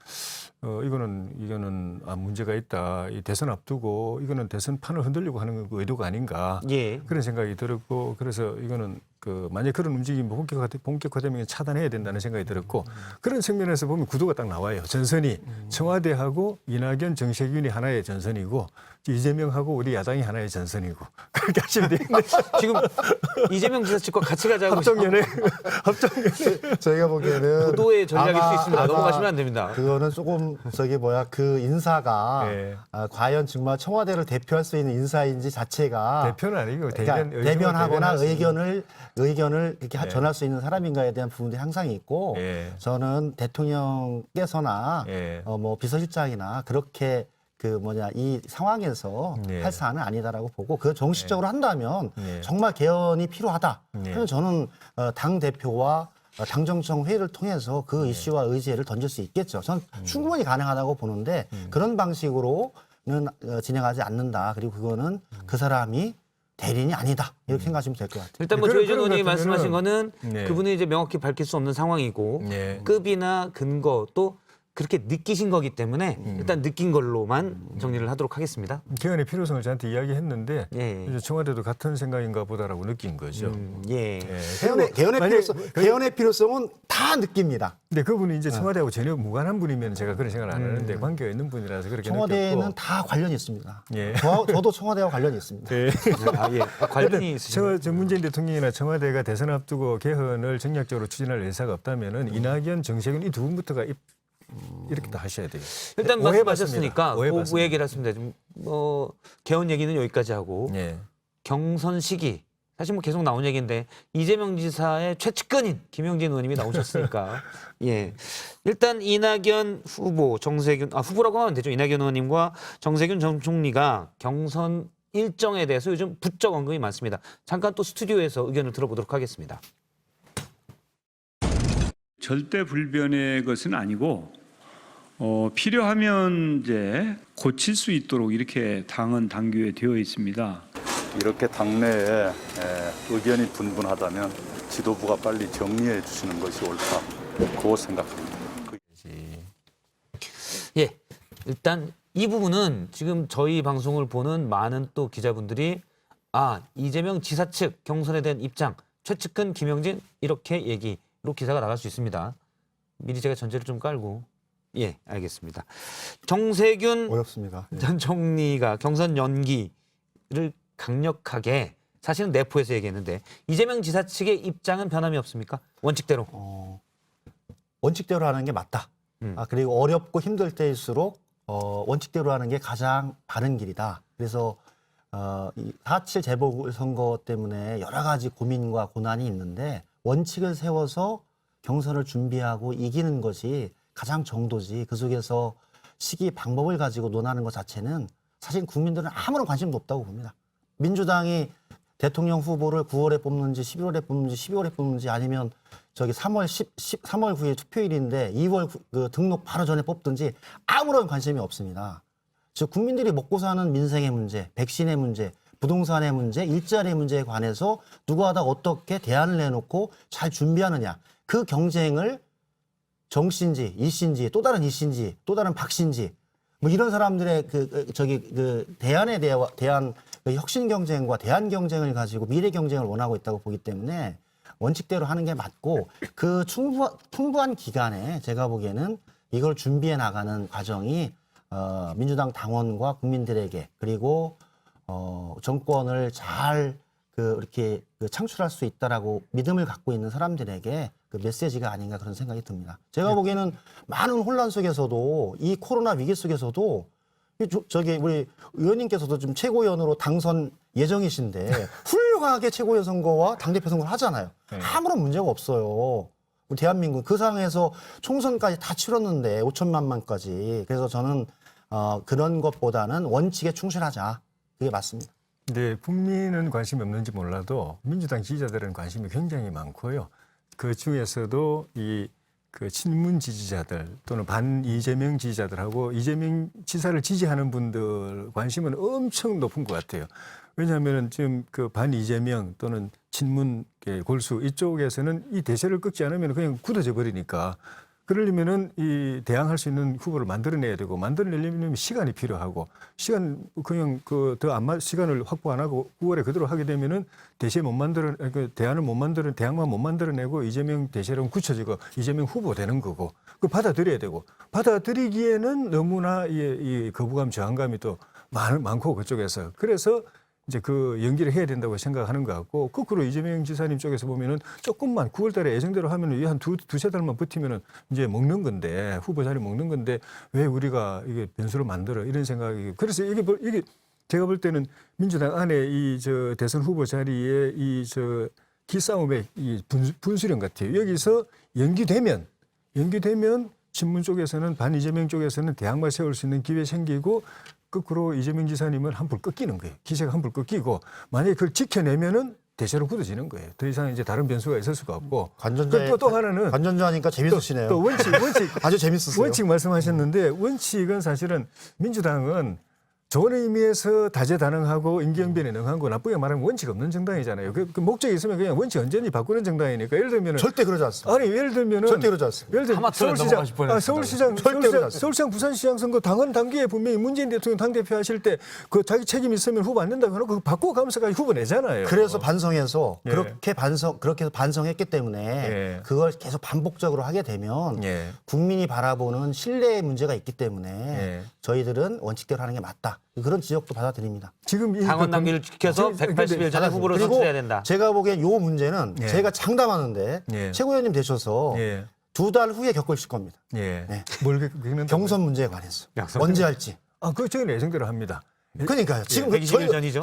이거는 문제가 있다. 이 대선 앞두고 이거는 대선 판을 흔들려고 하는 의도가 아닌가 예. 그런 생각이 들었고 그래서 이거는 만약 그런 움직임이 본격화되면 차단해야 된다는 생각이 들었고 그런 측면에서 보면 구도가 딱 나와요. 전선이 청와대하고 이낙연, 정세균이 하나의 전선이고 이재명하고 우리 야당이 하나의 전선이고 그렇게 하시면 되겠네요. 지금 이재명 지사 측과 같이 가자고 합정연애. 저희가 보기에는 구도의 전략일 수 있습니다. 아마 넘어가시면 안 됩니다. 그거는 조금 그 인사가 네. 과연 정말 청와대를 대표할 수 있는 인사인지 자체가 대표는 아니고 그러니까 대변하거나 의견을 이렇게 네. 전할 수 있는 사람인가에 대한 부분도 항상 있고 예. 저는 대통령께서나 예. 뭐 비서실장이나 그렇게 이 상황에서 예. 할 사안은 아니다라고 보고 그 정식적으로 한다면 예. 정말 개헌이 필요하다. 예. 그래서 저는 당 대표와 당정청 회의를 통해서 그 이슈와 의제를 던질 수 있겠죠. 저는 충분히 가능하다고 보는데 그런 방식으로는 진행하지 않는다. 그리고 그거는 그 사람이 대리인이 아니다. 이렇게 생각하시면 될 것 같아요. 일단 뭐 그런 조혜진 의원님이 같으면은- 말씀하신 거는 네. 그분은 이제 명확히 밝힐 수 없는 상황이고 네. 급이나 근거 또 그렇게 느끼신 거기 때문에 일단 느낀 걸로만 정리를 하도록 하겠습니다. 개헌의 필요성을 저한테 이야기했는데 예. 이제 청와대도 같은 생각인가 보다라고 느낀 거죠. 예. 예. 개헌의 필요성은 다 느낍니다. 근데 그분이 이제 청와대하고 전혀 무관한 분이면 제가 그런 생각을 안 하는데 관계가 있는 분이라서 그렇게 청와대는 느꼈고. 다 관련이 있습니다. 예. 저도 청와대와 관련이 있습니다. 예. 아, 예. 관련이 있으시죠. 저 문재인 대통령이나 청와대가 대선 앞두고 개헌을 전략적으로 추진할 의사가 없다면은 이낙연, 정세균 이 두 분부터가 이렇게 다 하셔야 돼요. 일단 오해받습니다. 말씀하셨으니까 오해받습니다. 그 얘기를 했습니다. 좀 개헌 얘기는 여기까지 하고 예. 경선 시기 사실 뭐 계속 나온 얘기인데 이재명 지사의 최측근인 김영진 의원님이 나오셨으니까 예 일단 이낙연 후보 정세균 후보라고 하면 되죠. 이낙연 의원님과 정세균 전 총리가 경선 일정에 대해서 요즘 부쩍 언급이 많습니다. 잠깐 또 스튜디오에서 의견을 들어보도록 하겠습니다. 절대 불변의 것은 아니고 필요하면 이제 고칠 수 있도록 이렇게 당은 당규에 되어 있습니다. 이렇게 당내에 의견이 분분하다면 지도부가 빨리 정리해 주시는 것이 옳다. 고 생각합니다. 예, 일단 이 부분은 지금 저희 방송을 보는 많은 또 기자분들이 이재명 지사 측 경선에 대한 입장 최측근 김영진 이렇게 얘기로 기사가 나갈 수 있습니다. 미리 제가 전제를 좀 깔고 예, 알겠습니다. 정세균 어렵습니다. 전 총리가 경선 연기를 강력하게 사실은 내포해서 얘기했는데 이재명 지사 측의 입장은 변함이 없습니까? 원칙대로. 원칙대로 하는 게 맞다. 그리고 어렵고 힘들 때일수록 원칙대로 하는 게 가장 바른 길이다. 그래서 이 4.7 재보궐선거 때문에 여러 가지 고민과 고난이 있는데 원칙을 세워서 경선을 준비하고 이기는 것이 가장 정도지 그 속에서 시기 방법을 가지고 논하는 것 자체는 사실 국민들은 아무런 관심도 없다고 봅니다. 민주당이 대통령 후보를 9월에 뽑는지 11월에 뽑는지 12월에 뽑는지 아니면 저기 3월 9일 투표일인데 2월 그 등록 바로 전에 뽑든지 아무런 관심이 없습니다. 즉 국민들이 먹고 사는 민생의 문제, 백신의 문제, 부동산의 문제, 일자리의 문제에 관해서 누가 다 어떻게 대안을 내놓고 잘 준비하느냐. 그 경쟁을 정 씨인지 이 씨인지 또 다른 이 씨인지 또 다른 박 씨인지 뭐 이런 사람들의 대안에 대한 그 혁신 경쟁과 대안 경쟁을 가지고 미래 경쟁을 원하고 있다고 보기 때문에 원칙대로 하는 게 맞고 그 풍부한 기간에 제가 보기에는 이걸 준비해 나가는 과정이 민주당 당원과 국민들에게 그리고 정권을 잘 이렇게 창출할 수 있다라고 믿음을 갖고 있는 사람들에게 그 메시지가 아닌가 그런 생각이 듭니다. 제가 보기에는 많은 혼란 속에서도 이 코로나 위기 속에서도 저기 우리 의원님께서도 좀 최고위원으로 당선 예정이신데 훌륭하게 최고위원 선거와 당대표 선거를 하잖아요. 아무런 문제가 없어요. 대한민국 그 상황에서 총선까지 다 치렀는데 5천만 명까지. 그래서 저는 그런 것보다는 원칙에 충실하자. 그게 맞습니다. 네, 국민은 관심이 없는지 몰라도 민주당 지지자들은 관심이 굉장히 많고요. 그 중에서도 그 친문 지지자들 또는 반 이재명 지지자들하고 이재명 지사를 지지하는 분들 관심은 엄청 높은 것 같아요. 왜냐하면 지금 그 반 이재명 또는 친문 골수 이쪽에서는 이 대세를 꺾지 않으면 그냥 굳어져 버리니까 그러려면은 이 대항할 수 있는 후보를 만들어내야 되고 만들어내려면 시간이 필요하고 시간 그냥 시간을 확보 안 하고 9월에 그대로 하게 되면은 대세 못 만들어 대안을 못 만들어 대항만 못 만들어내고 이재명 대세로 굳혀지고 이재명 후보 되는 거고 그 받아들여야 되고 받아들이기에는 너무나 이 거부감 저항감이 또 많고 그쪽에서 그래서 이제 그 연기를 해야 된다고 생각하는 것 같고 거꾸로 이재명 지사님 쪽에서 보면은 조금만 9월 달에 예정대로 하면은 한 두세 달만 버티면은 이제 먹는 건데 후보 자리 먹는 건데 왜 우리가 이게 변수를 만들어 이런 생각이 그래서 이게 제가 볼 때는 민주당 안에 이 대선 후보 자리에 기싸움의 이 분수령 같아요. 여기서 연기되면 친문 쪽에서는 반 이재명 쪽에서는 대항만 세울 수 있는 기회 생기고 거꾸로 이재명 지사님은 한풀 꺾이는 거예요. 기세가 한풀 꺾이고 만약에 그걸 지켜내면은 대세로 굳어지는 거예요. 더 이상 이제 다른 변수가 있을 수가 없고. 또 하나는 관전자니까 재밌으시네요. 또 원칙 아주 재밌었어요. 원칙 말씀하셨는데 원칙은 사실은 민주당은 좋은 의미에서 다재다능하고 임기응변에 능한 거 나쁘게 말하면 원칙 없는 정당이잖아요. 그 목적이 있으면 그냥 원칙 언제든지 바꾸는 정당이니까 예를 들면 절대 그러지 않습니다. 아니 예를 들면은 절대 그러지 않습니다. 예를 들면 서울시장 부산시장 선거 당헌 단기에 분명히 문재인 대통령 당대표 하실 때 그 자기 책임 있으면 후보 안 된다고 해놓고 바꾸고 가면서까지 후보 내잖아요. 그래서 반성해서 그렇게 해서 반성했기 때문에 그걸 계속 반복적으로 하게 되면 국민이 바라보는 신뢰의 문제가 있기 때문에 저희들은 원칙대로 하는 게 맞다. 그런 지적도 받아들입니다. 지금 당원 단계를 지켜서 180일 전에 후보를 선출해야 된다. 제가 보기엔 이 문제는 제가 장담하는데 최고위원님 되셔서 2달 후에 겪으실 겁니다. 뭘 경선 문제에 관해서 언제 할지. 그 저희는 예정대로 합니다. 그러니까요. 지금 120일 전이죠.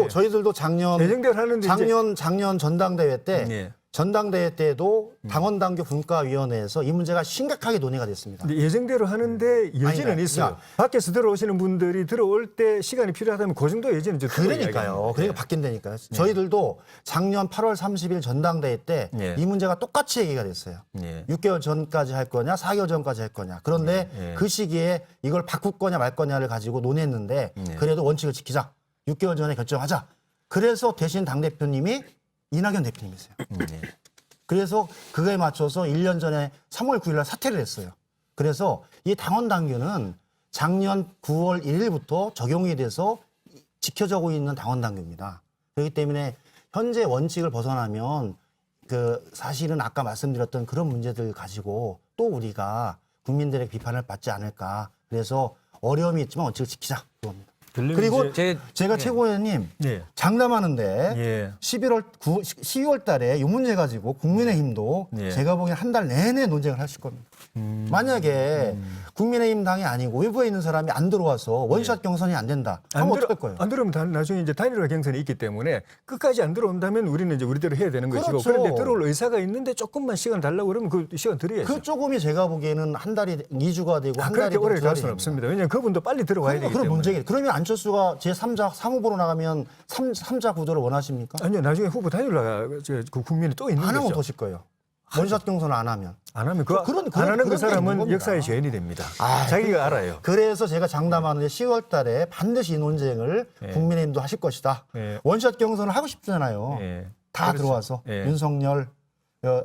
저희들도 작년 전당대회 때 전당대회 때도 당원당규 분과위원회에서 이 문제가 심각하게 논의가 됐습니다. 예정대로 하는데 여지는 있어요. 밖에서 들어오시는 분들이 들어올 때 시간이 필요하다면 그 정도 여지는 좀 그러니까요. 그러니까 바뀐다니까요. 저희들도 작년 8월 30일 전당대회 때 이 문제가 똑같이 얘기가 됐어요. 6개월 전까지 할 거냐 4개월 전까지 할 거냐. 그런데 그 시기에 이걸 바꿀 거냐 말 거냐를 가지고 논의했는데 그래도 원칙을 지키자. 6개월 전에 결정하자. 그래서 대신 당대표님이 이낙연 대표님이세요. 그래서 그거에 맞춰서 1년 전에 3월 9일 날 사퇴를 했어요. 그래서 이 당원 당규는 작년 9월 1일부터 적용이 돼서 지켜지고 있는 당원 당규입니다. 그렇기 때문에 현재 원칙을 벗어나면 사실은 아까 말씀드렸던 그런 문제들 가지고 또 우리가 국민들의 비판을 받지 않을까. 그래서 어려움이 있지만 원칙을 지키자. 그겁니다. 그리고 제가 최고위원님 장담하는데 12월 달에 이 문제 가지고 국민의힘도 제가 보기엔 한 달 내내 논쟁을 하실 겁니다. 만약에 국민의힘 당이 아니고 외부에 있는 사람이 안 들어와서 원샷 경선이 안 된다. 하면 어떡할 거예요? 안 들어오면 나중에 이제 단일화 경선이 있기 때문에 끝까지 안 들어온다면 우리는 이제 우리대로 해야 되는 것이고 그렇죠. 그런데 들어올 의사가 있는데 조금만 시간 달라고 그러면 그 시간 드려야죠. 그 조금이 제가 보기에는 한 달이 2주가 되고 한 달이 그렇게 오래 두 갈 달이 수는 됩니다. 없습니다. 왜냐하면 그분도 빨리 들어와야 되기 그런 때문에. 문제겠 그러면 안철수가 제3자 상후보로 나가면 3자 구도를 원하십니까? 아니요. 나중에 후보 단일화 그 국민이 또 있는 안 하면 거죠. 어떠실 거예요? 원샷 경선 안 하면. 안 하면 그런 안 하는 그런 그 게 있는 사람은 겁니다. 역사의 죄인이 됩니다. 아, 자기가 알아요. 그래서 제가 장담하는데 10월 달에 반드시 이 논쟁을 국민의힘도 하실 것이다. 예. 원샷 경선을 하고 싶잖아요. 예. 다 그렇죠. 들어와서 예. 윤석열,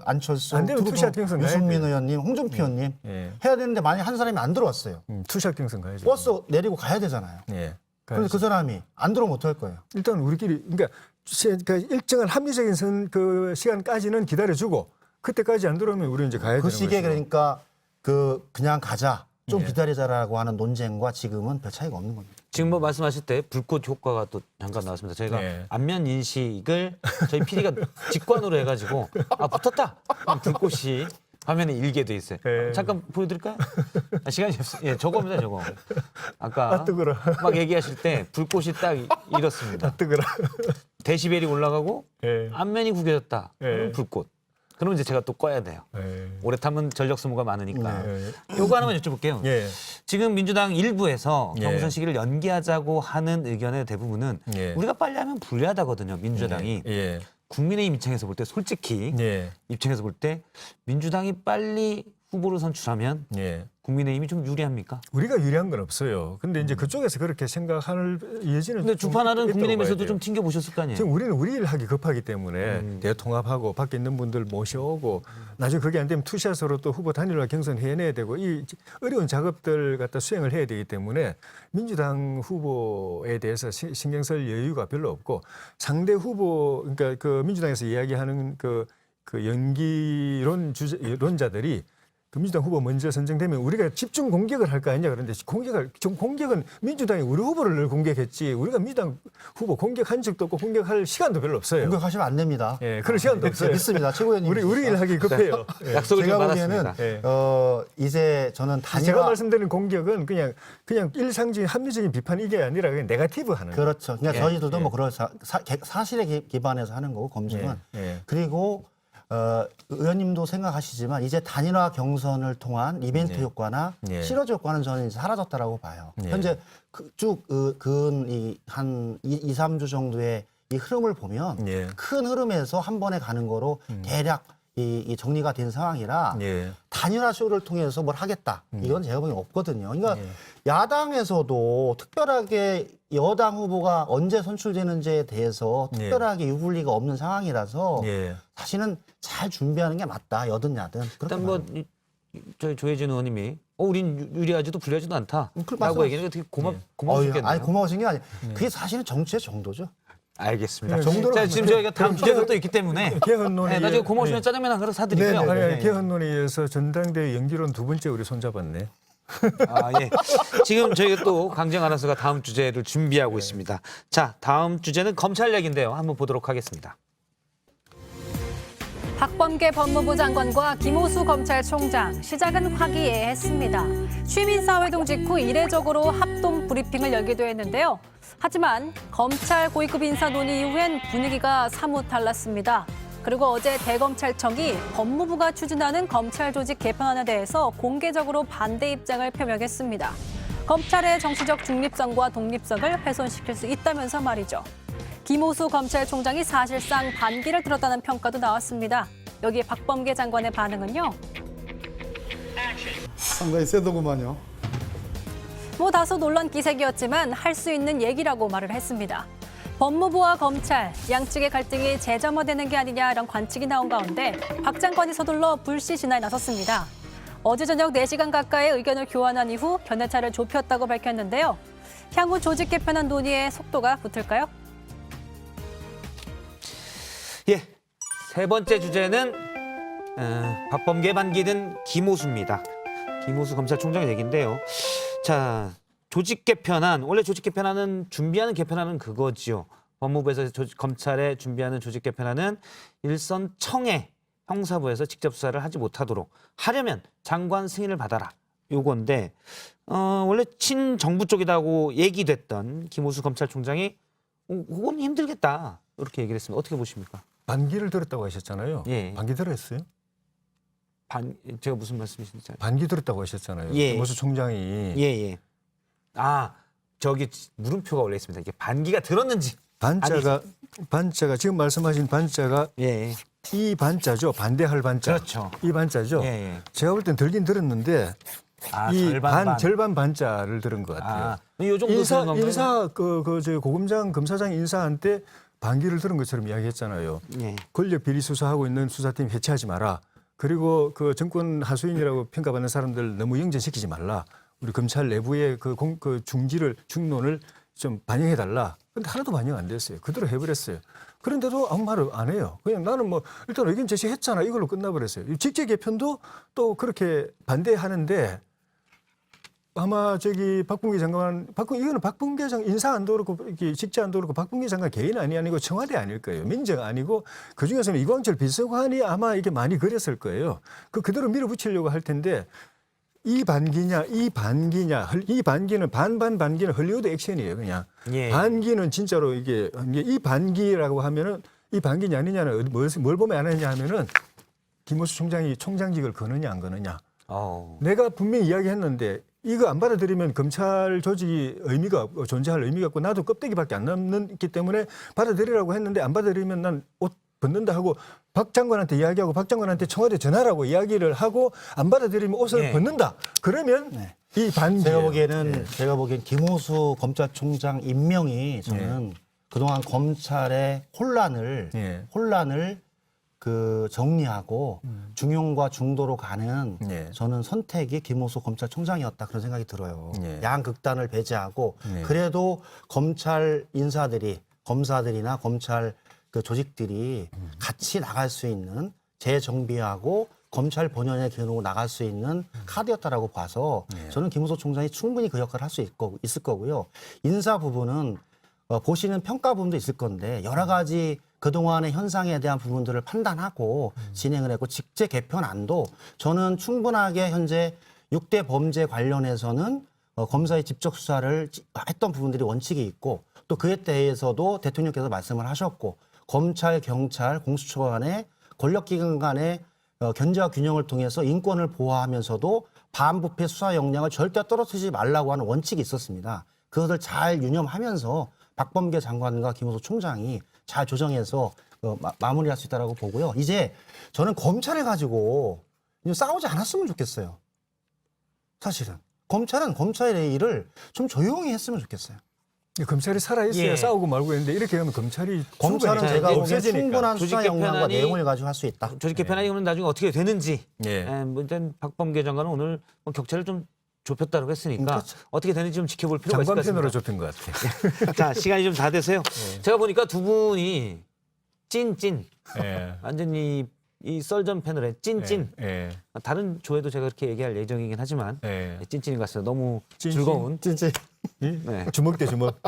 안철수, 안 되면 투샷 경선 가야 유승민 돼요. 의원님, 홍준표 의원님 예. 해야 되는데 만약 한 사람이 안 들어왔어요. 투샷 경선 가야죠. 버스 내리고 가야 되잖아요. 예. 그런데 그 사람이 안 들어오면 어떡할 거예요? 일단 우리끼리 그러니까 일정한 합리적인 그 시간까지는 기다려주고 그때까지 안 들어오면 우리는 이제 가야 그 되는 시기에 거죠. 그러니까 그냥 가자, 좀 예. 기다리자라고 하는 논쟁과 지금은 별 차이가 없는 겁니다. 지금 뭐 말씀하실 때 불꽃 효과가 또 잠깐 나왔습니다. 저희가 네. 안면 인식을 저희 PD가 직관으로 해가지고 붙었다. 그럼 불꽃이 화면에 일게 돼 있어요. 네. 잠깐 보여드릴까요? 시간이 없어요. 예, 저거입니다, 저거. 아까 뜨거라. 막 얘기하실 때 불꽃이 딱 이렇습니다. 뜨거라. 데시벨이 올라가고 예. 안면이 구겨졌다. 그럼 예. 불꽃. 그러면 이제 제가 또 꺼야 돼요. 예. 오래 타면 전력 소모가 많으니까. 예. 요거 하나만 여쭤볼게요. 예. 지금 민주당 일부에서 예. 경선 시기를 연기하자고 하는 의견의 대부분은 예. 우리가 빨리 하면 불리하다거든요. 민주당이. 예. 국민의힘 입장에서 볼 때 솔직히 예. 입장에서 볼 때 민주당이 빨리 후보를 선출하면 예. 국민의힘이 좀 유리합니까? 우리가 유리한 건 없어요. 근데 이제 그쪽에서 그렇게 생각할 여지는 근데 좀 주판하는 있다고 국민의힘에서도 봐야 돼요. 좀 튕겨 보셨을 거 아니에요. 지금 우리는 우리 일 하기 급하기 때문에 대통합하고 밖에 있는 분들 모셔오고 나중에 그게 안 되면 투샷으로 또 후보 단일화 경선 해내야 되고 이 어려운 작업들 갖다 수행을 해야 되기 때문에 민주당 후보에 대해서 신경 쓸 여유가 별로 없고 상대 후보 그러니까 그 민주당에서 이야기하는 그 연기론자들이 그 민주당 후보 먼저 선정되면 우리가 집중 공격을 할 거 아니냐 그런데 공격은 민주당이 우리 후보를 늘 공격했지 우리가 민주당 후보 공격한 적도 없고 공격할 시간도 별로 없어요. 공격하시면 안 됩니다. 예, 그럴 시간도 없어요. 믿습니다. 최고위원님. 우리 일 하기 급해요. 예. 약속을 좀 제가 받았습니다. 보기에는 예. 이제 저는 제가 단일화 말씀드리는 공격은 그냥 일상적인 합리적인 비판 이게 아니라 그냥 네거티브 하는 거예요. 그렇죠. 그러니까 예. 저희들도 뭐 그런 사실에 기반해서 하는 거고 검증은 예. 그리고 의원님도 생각하시지만 이제 단일화 경선을 통한 이벤트 효과나 예. 시너지 효과는 저는 이제 사라졌다라고 봐요. 예. 현재 한 2, 3주 정도의 이 흐름을 보면 예. 큰 흐름에서 한 번에 가는 거로 대략 이 정리가 된 상황이라 예. 단일화 쇼를 통해서 뭘 하겠다. 이건 제가 보기엔 없거든요. 그러니까 예. 야당에서도 특별하게 여당 후보가 언제 선출되는지에 대해서 예. 특별하게 유불리가 없는 상황이라서 예. 사실은 잘 준비하는 게 맞다. 여든 야든. 일단 뭐 저희 조혜진 의원님이 우린 유리하지도 불리하지도 않다라고 얘기하는 게 되게 고맙겠네요. 아니 고마우신 게 아니에요. 그게 사실은 정치의 정도죠. 알겠습니다. 정도로 자, 지금 저희가 다음 주제가 또 있기 때문에 개헌론에 나중에 고마우시면 짜장면 한 그릇 사드리고요. 아니, 개헌론에 의해서 전당대회 연기론 두 번째 우리 손잡았네. 예. 지금 저희가 또 강정 아나운서가 다음 주제를 준비하고 있습니다. 자, 다음 주제는 검찰 얘기인데요. 한번 보도록 하겠습니다. 박범계 법무부 장관과 김호수 검찰총장 시작은 화기애애했습니다. 시민사회동 직후 이례적으로 합동 브리핑을 열기도 했는데요. 하지만 검찰 고위급 인사 논의 이후엔 분위기가 사뭇 달랐습니다. 그리고 어제 대검찰청이 법무부가 추진하는 검찰 조직 개편안에 대해서 공개적으로 반대 입장을 표명했습니다. 검찰의 정치적 중립성과 독립성을 훼손시킬 수 있다면서 말이죠. 김호수 검찰총장이 사실상 반기를 들었다는 평가도 나왔습니다. 여기에 박범계 장관의 반응은요? 상당히 세더구만요. 다소 논란 기색이었지만 할 수 있는 얘기라고 말을 했습니다. 법무부와 검찰, 양측의 갈등이 재점화되는 게 아니냐 이런 관측이 나온 가운데 박 장관이 서둘러 불씨 진화에 나섰습니다. 어제 저녁 4시간 가까이 의견을 교환한 이후 견해차를 좁혔다고 밝혔는데요. 향후 조직 개편안 논의에 속도가 붙을까요? 예. 세 번째 주제는 박범계 반기든 김호수입니다. 김호수 검찰총장의 얘기인데요. 자, 조직 개편안, 원래 조직 개편안은 준비하는 개편안은 그거지요. 법무부에서 검찰에 준비하는 조직 개편안은 일선 청해 형사부에서 직접 수사를 하지 못하도록 하려면 장관 승인을 받아라. 요건데 원래 친정부 쪽이라고 얘기됐던 김호수 검찰총장이 그건 힘들겠다 이렇게 얘기를 했습니다. 어떻게 보십니까? 반기를 들었다고 하셨잖아요. 예. 반기 들었어요? 제가 무슨 말씀이신지 반기 들었다고 하셨잖아요. 예. 김호수 총장이 예예. 아 저기 물음표가 올려 있습니다. 이게 반기가 들었는지 반자가 지금 말씀하신 반자가 예. 이 반자죠. 반대할 반자. 그렇죠. 이 반자죠. 예. 제가 볼 땐 들긴 들었는데 이 절반 반자를 들은 것 같아요. 요 정도 들은 건가요? 인사 저 고검장 검사장 인사한테 반기를 들은 것처럼 이야기했잖아요. 예. 권력 비리 수사하고 있는 수사팀 해체하지 마라. 그리고 그 정권 하수인이라고 평가받는 사람들 너무 영전시키지 말라. 우리 검찰 내부의 그 중론을 좀 반영해 달라. 근데 하나도 반영 안 됐어요. 그대로 해버렸어요. 그런데도 아무 말을 안 해요. 그냥 나는 뭐 일단 의견 제시했잖아. 이걸로 끝나버렸어요. 직제 개편도 또 그렇게 반대하는데 아마 저기 박범계 장관, 이거는 박범계 장관 인사 안도 그렇고 직제 안도 그렇고 박범계 장관 개인 아니고 청와대 아닐 거예요. 민정 아니고 그 중에서는 이광철 비서관이 아마 이게 많이 그랬을 거예요. 그대로 밀어붙이려고 할 텐데 이 반기냐, 이 반기는 반기는 헐리우드 액션이에요, 그냥. 예. 반기는 진짜로 이게 이 반기라고 하면은 이 반기냐 아니냐는 뭘 보면 안 하느냐 하면은 김호수 총장이 총장직을 거느냐 안 거느냐. 내가 분명히 이야기했는데 이거 안 받아들이면 검찰 조직이 존재할 의미가 없고 나도 껍데기밖에 안 남기 때문에 받아들이라고 했는데 안 받아들이면 난 옷 벗는다 하고 박 장관한테 이야기하고 박 장관한테 청와대 전화라고 이야기를 하고 안 받아들이면 옷을 벗는다. 그러면 이 반기. 제가 보기엔 김호수 검찰총장 임명이 저는 그동안 검찰의 혼란을 그 정리하고 중용과 중도로 가는 저는 선택이 김호수 검찰총장이었다 그런 생각이 들어요. 양극단을 배제하고 그래도 검찰 인사들이 검사들이나 검찰 그 조직들이 같이 나갈 수 있는 재정비하고 검찰 본연의 기능으로 나갈 수 있는 카드였다라고 봐서 저는 김호수 총장이 충분히 그 역할을 할 수 있을 거고요. 인사 부분은 보시는 평가 부분도 있을 건데 여러 가지 그동안의 현상에 대한 부분들을 판단하고 진행을 했고 직제 개편안도 저는 충분하게 현재 6대 범죄 관련해서는 검사의 직접 수사를 했던 부분들이 원칙이 있고 또 그에 대해서도 대통령께서 말씀을 하셨고 검찰, 경찰, 공수처 간의 권력기관 간의 견제와 균형을 통해서 인권을 보호하면서도 반부패 수사 역량을 절대 떨어뜨리지 말라고 하는 원칙이 있었습니다. 그것을 잘 유념하면서 박범계 장관과 김호수 총장이 잘 조정해서 마무리할 수 있다고 보고요. 이제 저는 검찰을 가지고 싸우지 않았으면 좋겠어요. 사실은. 검찰은 검찰의 일을 좀 조용히 했으면 좋겠어요. 검찰이 살아있어야 싸우고 말고 했는데 이렇게 하면 검찰은 제가 보기엔 충분한 수사 역량과 내용을 가지고 할 수 있다. 조직 개편안이 오늘 나중에 어떻게 되는지 일단 박범계 장관은 오늘 격차를 좀 좁혔다고 했으니까 그렇죠. 어떻게 되는지 좀 지켜볼 필요가 있을 것 장관편으로 같습니다. 좁힌 것 같아요. 자, 시간이 좀 다 돼서요. 제가 보니까 두 분이 찐 완전히 이 썰전 패널의 찐. 다른 조에도 제가 그렇게 얘기할 예정이긴 하지만 찐찐인 것 같습니다. 너무 즐거운. 찐찐. 주먹 대 주먹.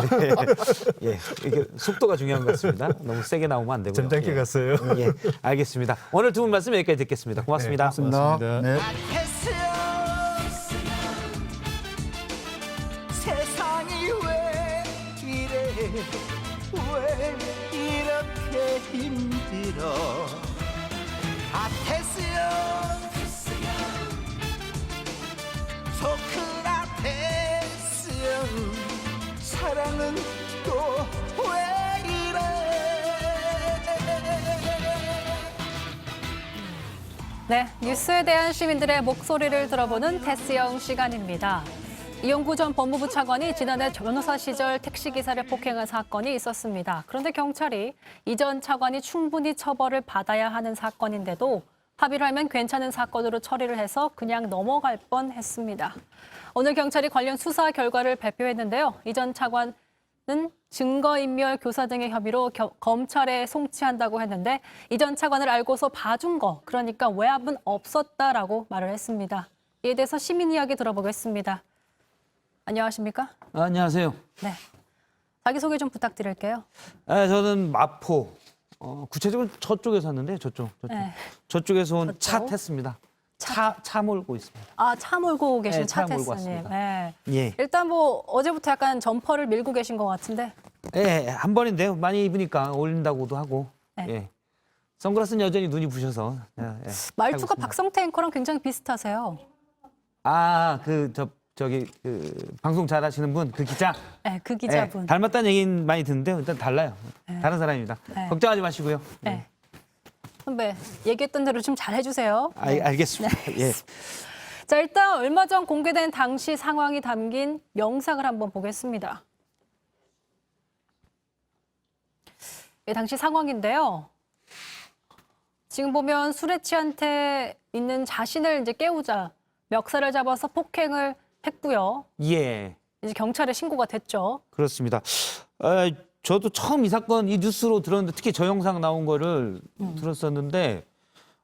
이게 속도가 중요한 것 같습니다. 너무 세게 나오면 안 되고요. 점잖게 갔어요. 알겠습니다. 오늘 두 분 말씀 여기까지 듣겠습니다. 고맙습니다. 고맙습니다. 네. 세상이 왜 이래 왜 이렇게 힘들어 소크라테스여 사랑은 또 왜 이래 네, 뉴스에 대한 시민들의 목소리를 들어보는 테스형 시간입니다. 이용구 전 법무부 차관이 지난해 변호사 시절 택시기사를 폭행한 사건이 있었습니다. 그런데 경찰이 이 전 차관이 충분히 처벌을 받아야 하는 사건인데도 합의를 하면 괜찮은 사건으로 처리를 해서 그냥 넘어갈 뻔했습니다. 오늘 경찰이 관련 수사 결과를 발표했는데요. 이 전 차관은 증거인멸 교사 등의 혐의로 검찰에 송치한다고 했는데 이 전 차관을 알고서 봐준 거, 그러니까 외압은 없었다라고 말을 했습니다. 이에 대해서 시민 이야기 들어보겠습니다. 안녕하십니까? 안녕하세요. 네. 자기소개 좀 부탁드릴게요. 저는 마포. 구체적으로 저쪽에 샀는데 저쪽에서 온 차 탔습니다. 차 몰고 있습니다. 아, 차 몰고 계신 네, 차 몰고 차태스님. 왔습니다. 네. 예. 일단 뭐 어제부터 약간 점퍼를 밀고 계신 것 같은데. 예, 한 번인데요. 많이 입으니까 어울린다고도 하고. 네. 예. 선글라스는 여전히 눈이 부셔서. 예, 예. 말투가 하고 있습니다. 박성태 앵커랑 굉장히 비슷하세요. 아, 저기 방송 잘하시는 분, 그 기자. 네, 그 기자분. 예, 닮았다는 얘기는 많이 듣는데요. 일단 달라요. 다른 사람입니다. 네. 걱정하지 마시고요. 네. 선배, 얘기했던 대로 좀 잘 해주세요. 알겠습니다. 예. 자, 일단 얼마 전 공개된 당시 상황이 담긴 영상을 한번 보겠습니다. 예, 당시 상황인데요. 지금 보면 술에 취한 채 있는 자신을 이제 깨우자 멱살을 잡아서 폭행을 했고요. 예. 이제 경찰에 신고가 됐죠. 그렇습니다. 저도 처음 이 사건 이 뉴스로 들었는데 특히 저 영상 나온 거를 들었었는데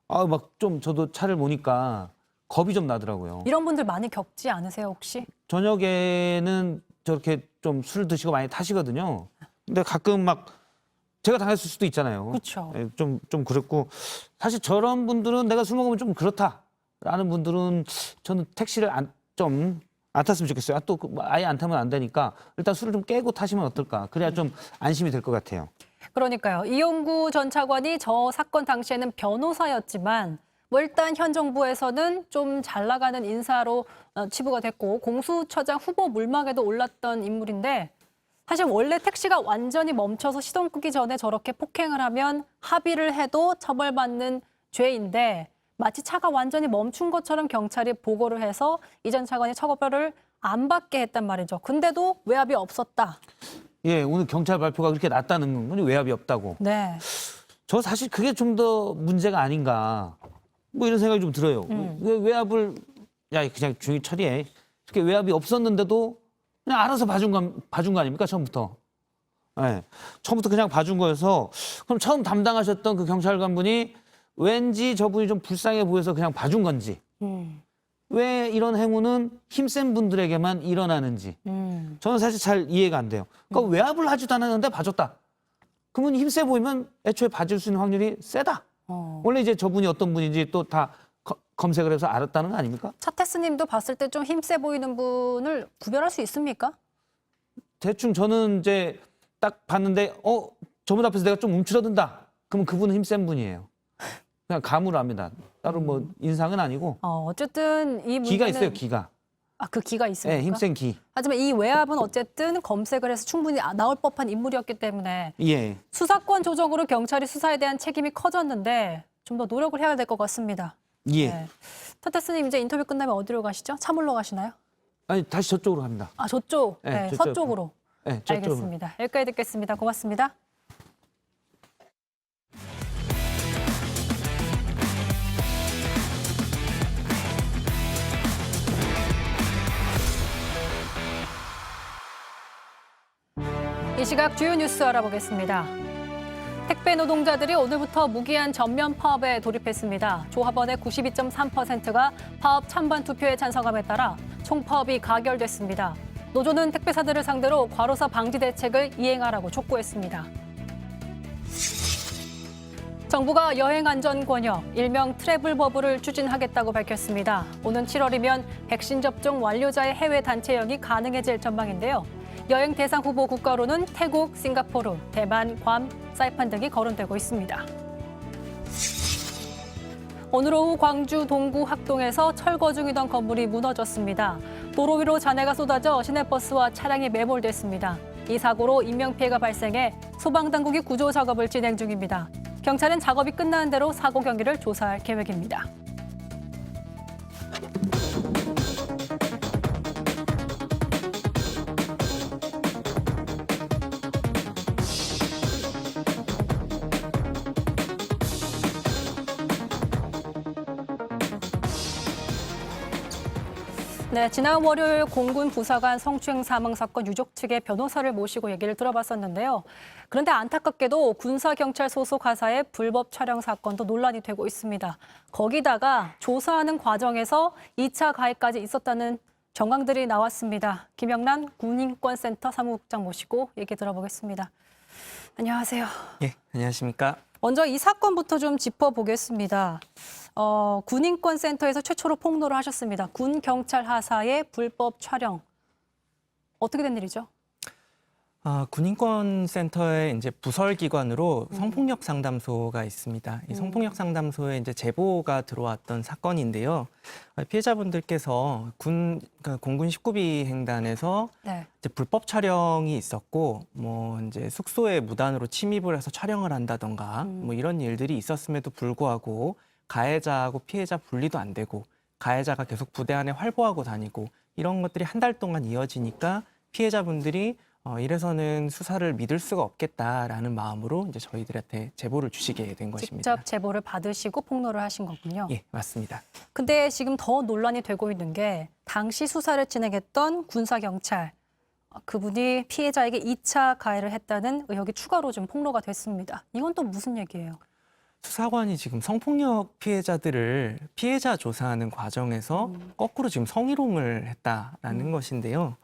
막 좀 저도 차를 보니까 겁이 좀 나더라고요. 이런 분들 많이 겪지 않으세요, 혹시? 저녁에는 저렇게 좀 술 드시고 많이 타시거든요. 근데 가끔 막 제가 당했을 수도 있잖아요. 그렇죠. 예, 좀 그랬고 사실 저런 분들은 내가 술 먹으면 좀 그렇다라는 분들은 저는 택시를 좀 안 탔으면 좋겠어요. 또 아예 안 타면 안 되니까 일단 술을 좀 깨고 타시면 어떨까. 그래야 좀 안심이 될 것 같아요. 그러니까요. 이용구 전 차관이 저 사건 당시에는 변호사였지만 뭐 일단 현 정부에서는 좀 잘 나가는 인사로 치부가 됐고 공수처장 후보 물망에도 올랐던 인물인데 사실 원래 택시가 완전히 멈춰서 시동 끄기 전에 저렇게 폭행을 하면 합의를 해도 처벌받는 죄인데 마치 차가 완전히 멈춘 것처럼 경찰이 보고를 해서 이 전 차관이 처벌을 안 받게 했단 말이죠. 근데도 외압이 없었다. 예, 오늘 경찰 발표가 그렇게 났다는 건 외압이 없다고. 네. 저 사실 그게 좀 더 문제가 아닌가. 뭐 이런 생각이 좀 들어요. 왜 외압을 그냥 조용히 처리해. 이렇게 외압이 없었는데도 그냥 알아서 봐준 거 아닙니까 처음부터. 네. 처음부터 그냥 봐준 거여서 그럼 처음 담당하셨던 그 경찰관분이 왠지 저분이 좀 불쌍해 보여서 그냥 봐준 건지 왜 이런 행위는 힘센 분들에게만 일어나는지 저는 사실 잘 이해가 안 돼요. 그러니까 외압을 하지도 않았는데 봐줬다. 그러면 힘세 보이면 애초에 봐줄 수 있는 확률이 세다. 원래 이제 저분이 어떤 분인지 또 다 검색을 해서 알았다는 거 아닙니까? 차태스 님도 봤을 때 좀 힘세 보이는 분을 구별할 수 있습니까? 대충 저는 이제 딱 봤는데 저분 앞에서 내가 좀 움츠러든다. 그러면 그분은 힘센 분이에요. 그냥 감으로 합니다. 따로 뭐 인상은 아니고. 어쨌든 이 문제는 기가 있어요, 기가. 아, 그 기가 있습니까? 네, 힘센 기. 하지만 이 외압은 어쨌든 검색을 해서 충분히 나올 법한 인물이었기 때문에 예. 수사권 조정으로 경찰이 수사에 대한 책임이 커졌는데 좀 더 노력을 해야 될 것 같습니다. 예. 네. 타타스님 이제 인터뷰 끝나면 어디로 가시죠? 차 몰러 가시나요? 아니 다시 저쪽으로 갑니다. 아, 저쪽. 네, 네, 저쪽. 서쪽으로. 네, 저쪽으로. 알겠습니다. 여기까지 듣겠습니다. 고맙습니다. 이 시각 주요 뉴스 알아보겠습니다. 택배 노동자들이 오늘부터 무기한 전면 파업에 돌입했습니다. 조합원의 92.3%가 파업 찬반 투표에 찬성함에 따라 총파업이 가결됐습니다. 노조는 택배사들을 상대로 과로사 방지 대책을 이행하라고 촉구했습니다. 정부가 여행안전권역, 일명 트래블 버블을 추진하겠다고 밝혔습니다. 오는 7월이면 백신 접종 완료자의 해외 단체 여행이 가능해질 전망인데요. 여행 대상 후보 국가로는 태국, 싱가포르, 대만, 괌, 사이판 등이 거론되고 있습니다. 오늘 오후 광주 동구 학동에서 철거 중이던 건물이 무너졌습니다. 도로 위로 잔해가 쏟아져 시내버스와 차량이 매몰됐습니다. 이 사고로 인명피해가 발생해 소방당국이 구조 작업을 진행 중입니다. 경찰은 작업이 끝나는 대로 사고 경위를 조사할 계획입니다. 네, 지난 월요일 공군 부사관 성추행 사망 사건 유족 측의 변호사를 모시고 얘기를 들어봤었는데요. 그런데 안타깝게도 군사경찰 소속 가사의 불법 촬영 사건도 논란이 되고 있습니다. 거기다가 조사하는 과정에서 2차 가해까지 있었다는 정황들이 나왔습니다. 김영란 군인권센터 사무국장 모시고 얘기 들어보겠습니다. 안녕하세요. 예, 안녕하십니까? 먼저 이 사건부터 좀 짚어보겠습니다. 군인권센터에서 최초로 폭로를 하셨습니다. 군 경찰 하사의 불법 촬영. 어떻게 된 일이죠? 군인권센터의 이제 부설 기관으로 성폭력 상담소가 있습니다. 이 성폭력 상담소에 이제 제보가 들어왔던 사건인데요. 피해자분들께서 공군 19비 횡단에서 네. 이제 불법 촬영이 있었고, 뭐 이제 숙소에 무단으로 침입을 해서 촬영을 한다던가, 뭐 이런 일들이 있었음에도 불구하고 가해자하고 피해자 분리도 안 되고, 가해자가 계속 부대 안에 활보하고 다니고 이런 것들이 한 달 동안 이어지니까 피해자분들이 이래서는 수사를 믿을 수가 없겠다라는 마음으로 이제 저희들한테 제보를 주시게 된 것입니다. 직접 제보를 받으시고 폭로를 하신 거군요. 예, 맞습니다. 근데 지금 더 논란이 되고 있는 게 당시 수사를 진행했던 군사경찰 그분이 피해자에게 2차 가해를 했다는 의혹이 추가로 좀 폭로가 됐습니다. 이건 또 무슨 얘기예요? 수사관이 지금 성폭력 피해자들을 피해자 조사하는 과정에서 거꾸로 지금 성희롱을 했다라는 것인데요.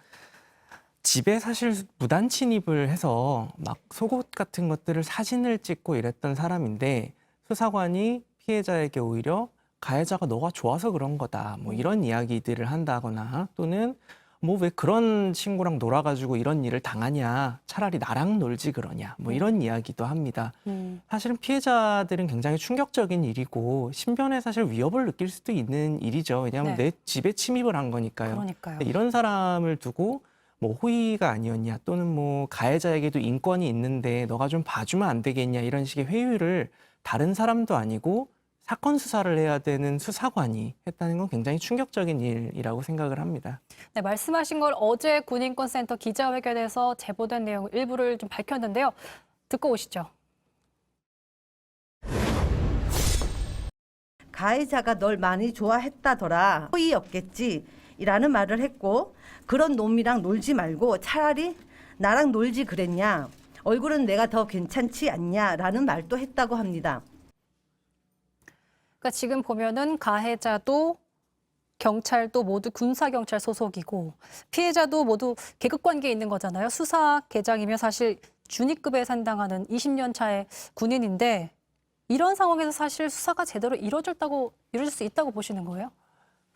집에 사실 무단 침입을 해서 막 속옷 같은 것들을 사진을 찍고 이랬던 사람인데 수사관이 피해자에게 오히려 가해자가 너가 좋아서 그런 거다 뭐 이런 이야기들을 한다거나 또는 뭐 왜 그런 친구랑 놀아가지고 이런 일을 당하냐 차라리 나랑 놀지 그러냐 뭐 이런 이야기도 합니다. 사실은 피해자들은 굉장히 충격적인 일이고 신변에 사실 위협을 느낄 수도 있는 일이죠. 왜냐하면 네. 내 집에 침입을 한 거니까요. 그러니까요. 이런 사람을 두고 뭐 호의가 아니었냐 또는 뭐 가해자에게도 인권이 있는데 너가 좀 봐주면 안 되겠냐 이런 식의 회유를 다른 사람도 아니고 사건 수사를 해야 되는 수사관이 했다는 건 굉장히 충격적인 일이라고 생각을 합니다. 네, 말씀하신 걸 어제 군인권센터 기자회견에서 제보된 내용 일부를 좀 밝혔는데요. 듣고 오시죠. 가해자가 널 많이 좋아했다더라. 호의 없겠지. 라는 말을 했고 그런 놈이랑 놀지 말고 차라리 나랑 놀지 그랬냐. 얼굴은 내가 더 괜찮지 않냐라는 말도 했다고 합니다. 그러니까 지금 보면은 가해자도 경찰도 모두 군사경찰 소속이고 피해자도 모두 계급관계에 있는 거잖아요. 수사계장이면 사실 준위급에 산당하는 20년 차의 군인인데 이런 상황에서 사실 수사가 제대로 이루어질 수 있다고 보시는 거예요?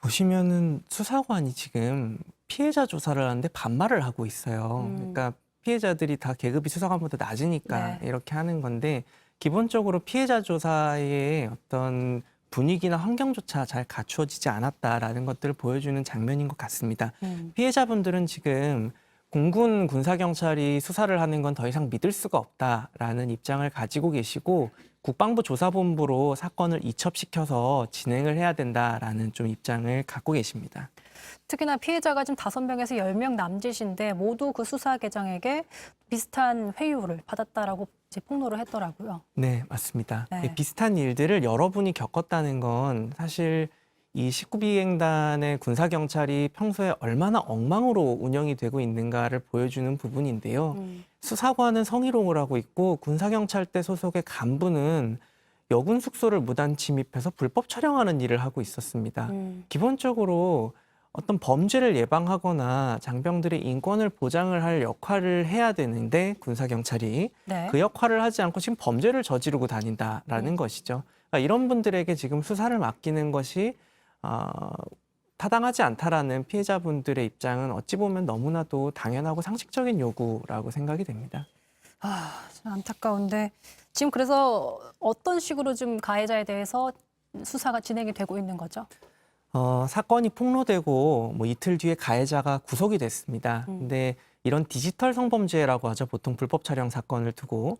보시면은 수사관이 지금 피해자 조사를 하는데 반말을 하고 있어요. 그러니까 피해자들이 다 계급이 수사관보다 낮으니까 네. 이렇게 하는 건데 기본적으로 피해자 조사의 어떤 분위기나 환경조차 잘 갖추어지지 않았다라는 것들을 보여주는 장면인 것 같습니다. 피해자분들은 지금 공군 군사경찰이 수사를 하는 건 더 이상 믿을 수가 없다라는 입장을 가지고 계시고 국방부 조사본부로 사건을 이첩시켜서 진행을 해야 된다라는 좀 입장을 갖고 계십니다. 특히나 피해자가 지금 5명에서 10명 남짓인데 모두 그 수사계장에게 비슷한 회유를 받았다라고 이제 폭로를 했더라고요. 네, 맞습니다. 네. 비슷한 일들을 여러분이 겪었다는 건 사실 이 19비 횡단의 군사경찰이 평소에 얼마나 엉망으로 운영이 되고 있는가를 보여주는 부분인데요. 수사관은 성희롱을 하고 있고 군사경찰대 소속의 간부는 여군 숙소를 무단 침입해서 불법 촬영하는 일을 하고 있었습니다. 기본적으로 어떤 범죄를 예방하거나 장병들의 인권을 보장을 할 역할을 해야 되는데 군사경찰이 네. 그 역할을 하지 않고 지금 범죄를 저지르고 다닌다라는 것이죠. 그러니까 이런 분들에게 지금 수사를 맡기는 것이 타당하지 않다라는 피해자분들의 입장은 어찌 보면 너무나도 당연하고 상식적인 요구라고 생각이 됩니다. 참 안타까운데 지금 그래서 어떤 식으로 좀 가해자에 대해서 수사가 진행이 되고 있는 거죠? 사건이 폭로되고 뭐 이틀 뒤에 가해자가 구속이 됐습니다. 근데 이런 디지털 성범죄라고 하죠. 보통 불법 촬영 사건을 두고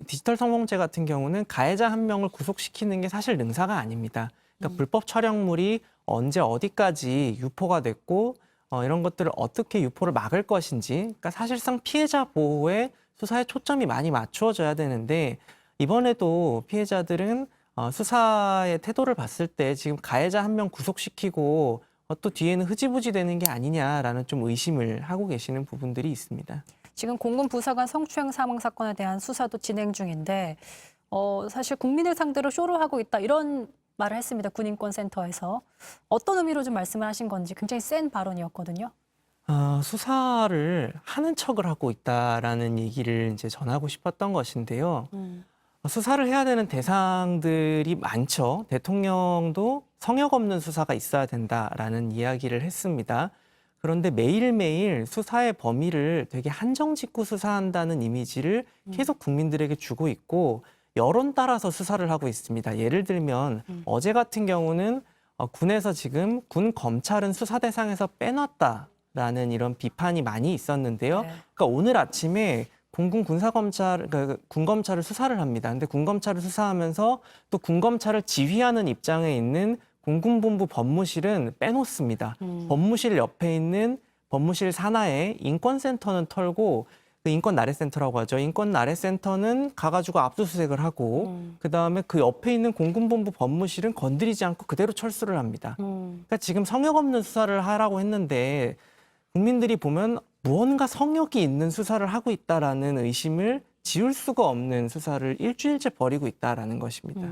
디지털 성범죄 같은 경우는 가해자 한 명을 구속시키는 게 사실 능사가 아닙니다. 그러니까 불법 촬영물이 언제 어디까지 유포가 됐고 이런 것들을 어떻게 유포를 막을 것인지 그러니까 사실상 피해자 보호에 수사에 초점이 많이 맞추어져야 되는데 이번에도 피해자들은 수사의 태도를 봤을 때 지금 가해자 한 명 구속시키고 또 뒤에는 흐지부지 되는 게 아니냐라는 좀 의심을 하고 계시는 부분들이 있습니다. 지금 공군 부사관 성추행 사망 사건에 대한 수사도 진행 중인데 사실 국민을 상대로 쇼를 하고 있다 이런 말을 했습니다. 군인권센터에서. 어떤 의미로 좀 말씀을 하신 건지 굉장히 센 발언이었거든요. 수사를 하는 척을 하고 있다라는 얘기를 이제 전하고 싶었던 것인데요. 수사를 해야 되는 대상들이 많죠. 대통령도 성역 없는 수사가 있어야 된다라는 이야기를 했습니다. 그런데 매일매일 수사의 범위를 되게 한정짓고 수사한다는 이미지를 계속 국민들에게 주고 있고 여론 따라서 수사를 하고 있습니다. 예를 들면 어제 같은 경우는 군에서 지금 군 검찰은 수사 대상에서 빼놨다라는 이런 비판이 많이 있었는데요. 그러니까 오늘 아침에 군검찰을 수사를 합니다. 근데 군검찰을 수사하면서 또 군검찰을 지휘하는 입장에 있는 공군본부 법무실은 빼놓습니다. 법무실 옆에 있는 법무실 산하에 인권센터는 털고 그 인권나래센터라고 하죠. 인권나래센터는 가가지고 압수수색을 하고 그다음에 그 옆에 있는 공군본부 법무실은 건드리지 않고 그대로 철수를 합니다. 그러니까 지금 성역 없는 수사를 하라고 했는데 국민들이 보면 무언가 성역이 있는 수사를 하고 있다라는 의심을 지울 수가 없는 수사를 일주일째 벌이고 있다라는 것입니다.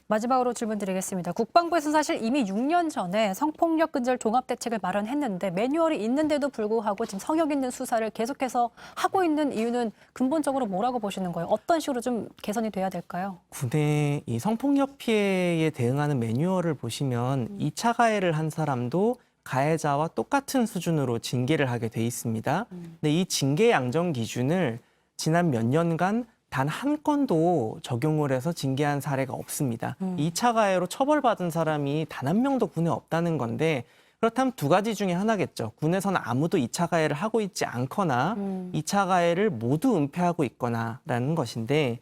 마지막으로 질문 드리겠습니다. 국방부에서는 사실 이미 6년 전에 성폭력 근절 종합대책을 마련했는데 매뉴얼이 있는데도 불구하고 지금 성역 있는 수사를 계속해서 하고 있는 이유는 근본적으로 뭐라고 보시는 거예요? 어떤 식으로 좀 개선이 돼야 될까요? 군의 이 성폭력 피해에 대응하는 매뉴얼을 보시면 2차 가해를 한 사람도 가해자와 똑같은 수준으로 징계를 하게 돼 있습니다. 근데 이 징계 양정 기준을 지난 몇 년간 단 한 건도 적용을 해서 징계한 사례가 없습니다. 2차 가해로 처벌받은 사람이 단 한 명도 군에 없다는 건데 그렇다면 두 가지 중에 하나겠죠. 군에서는 아무도 2차 가해를 하고 있지 않거나 2차 가해를 모두 은폐하고 있거나라는 것인데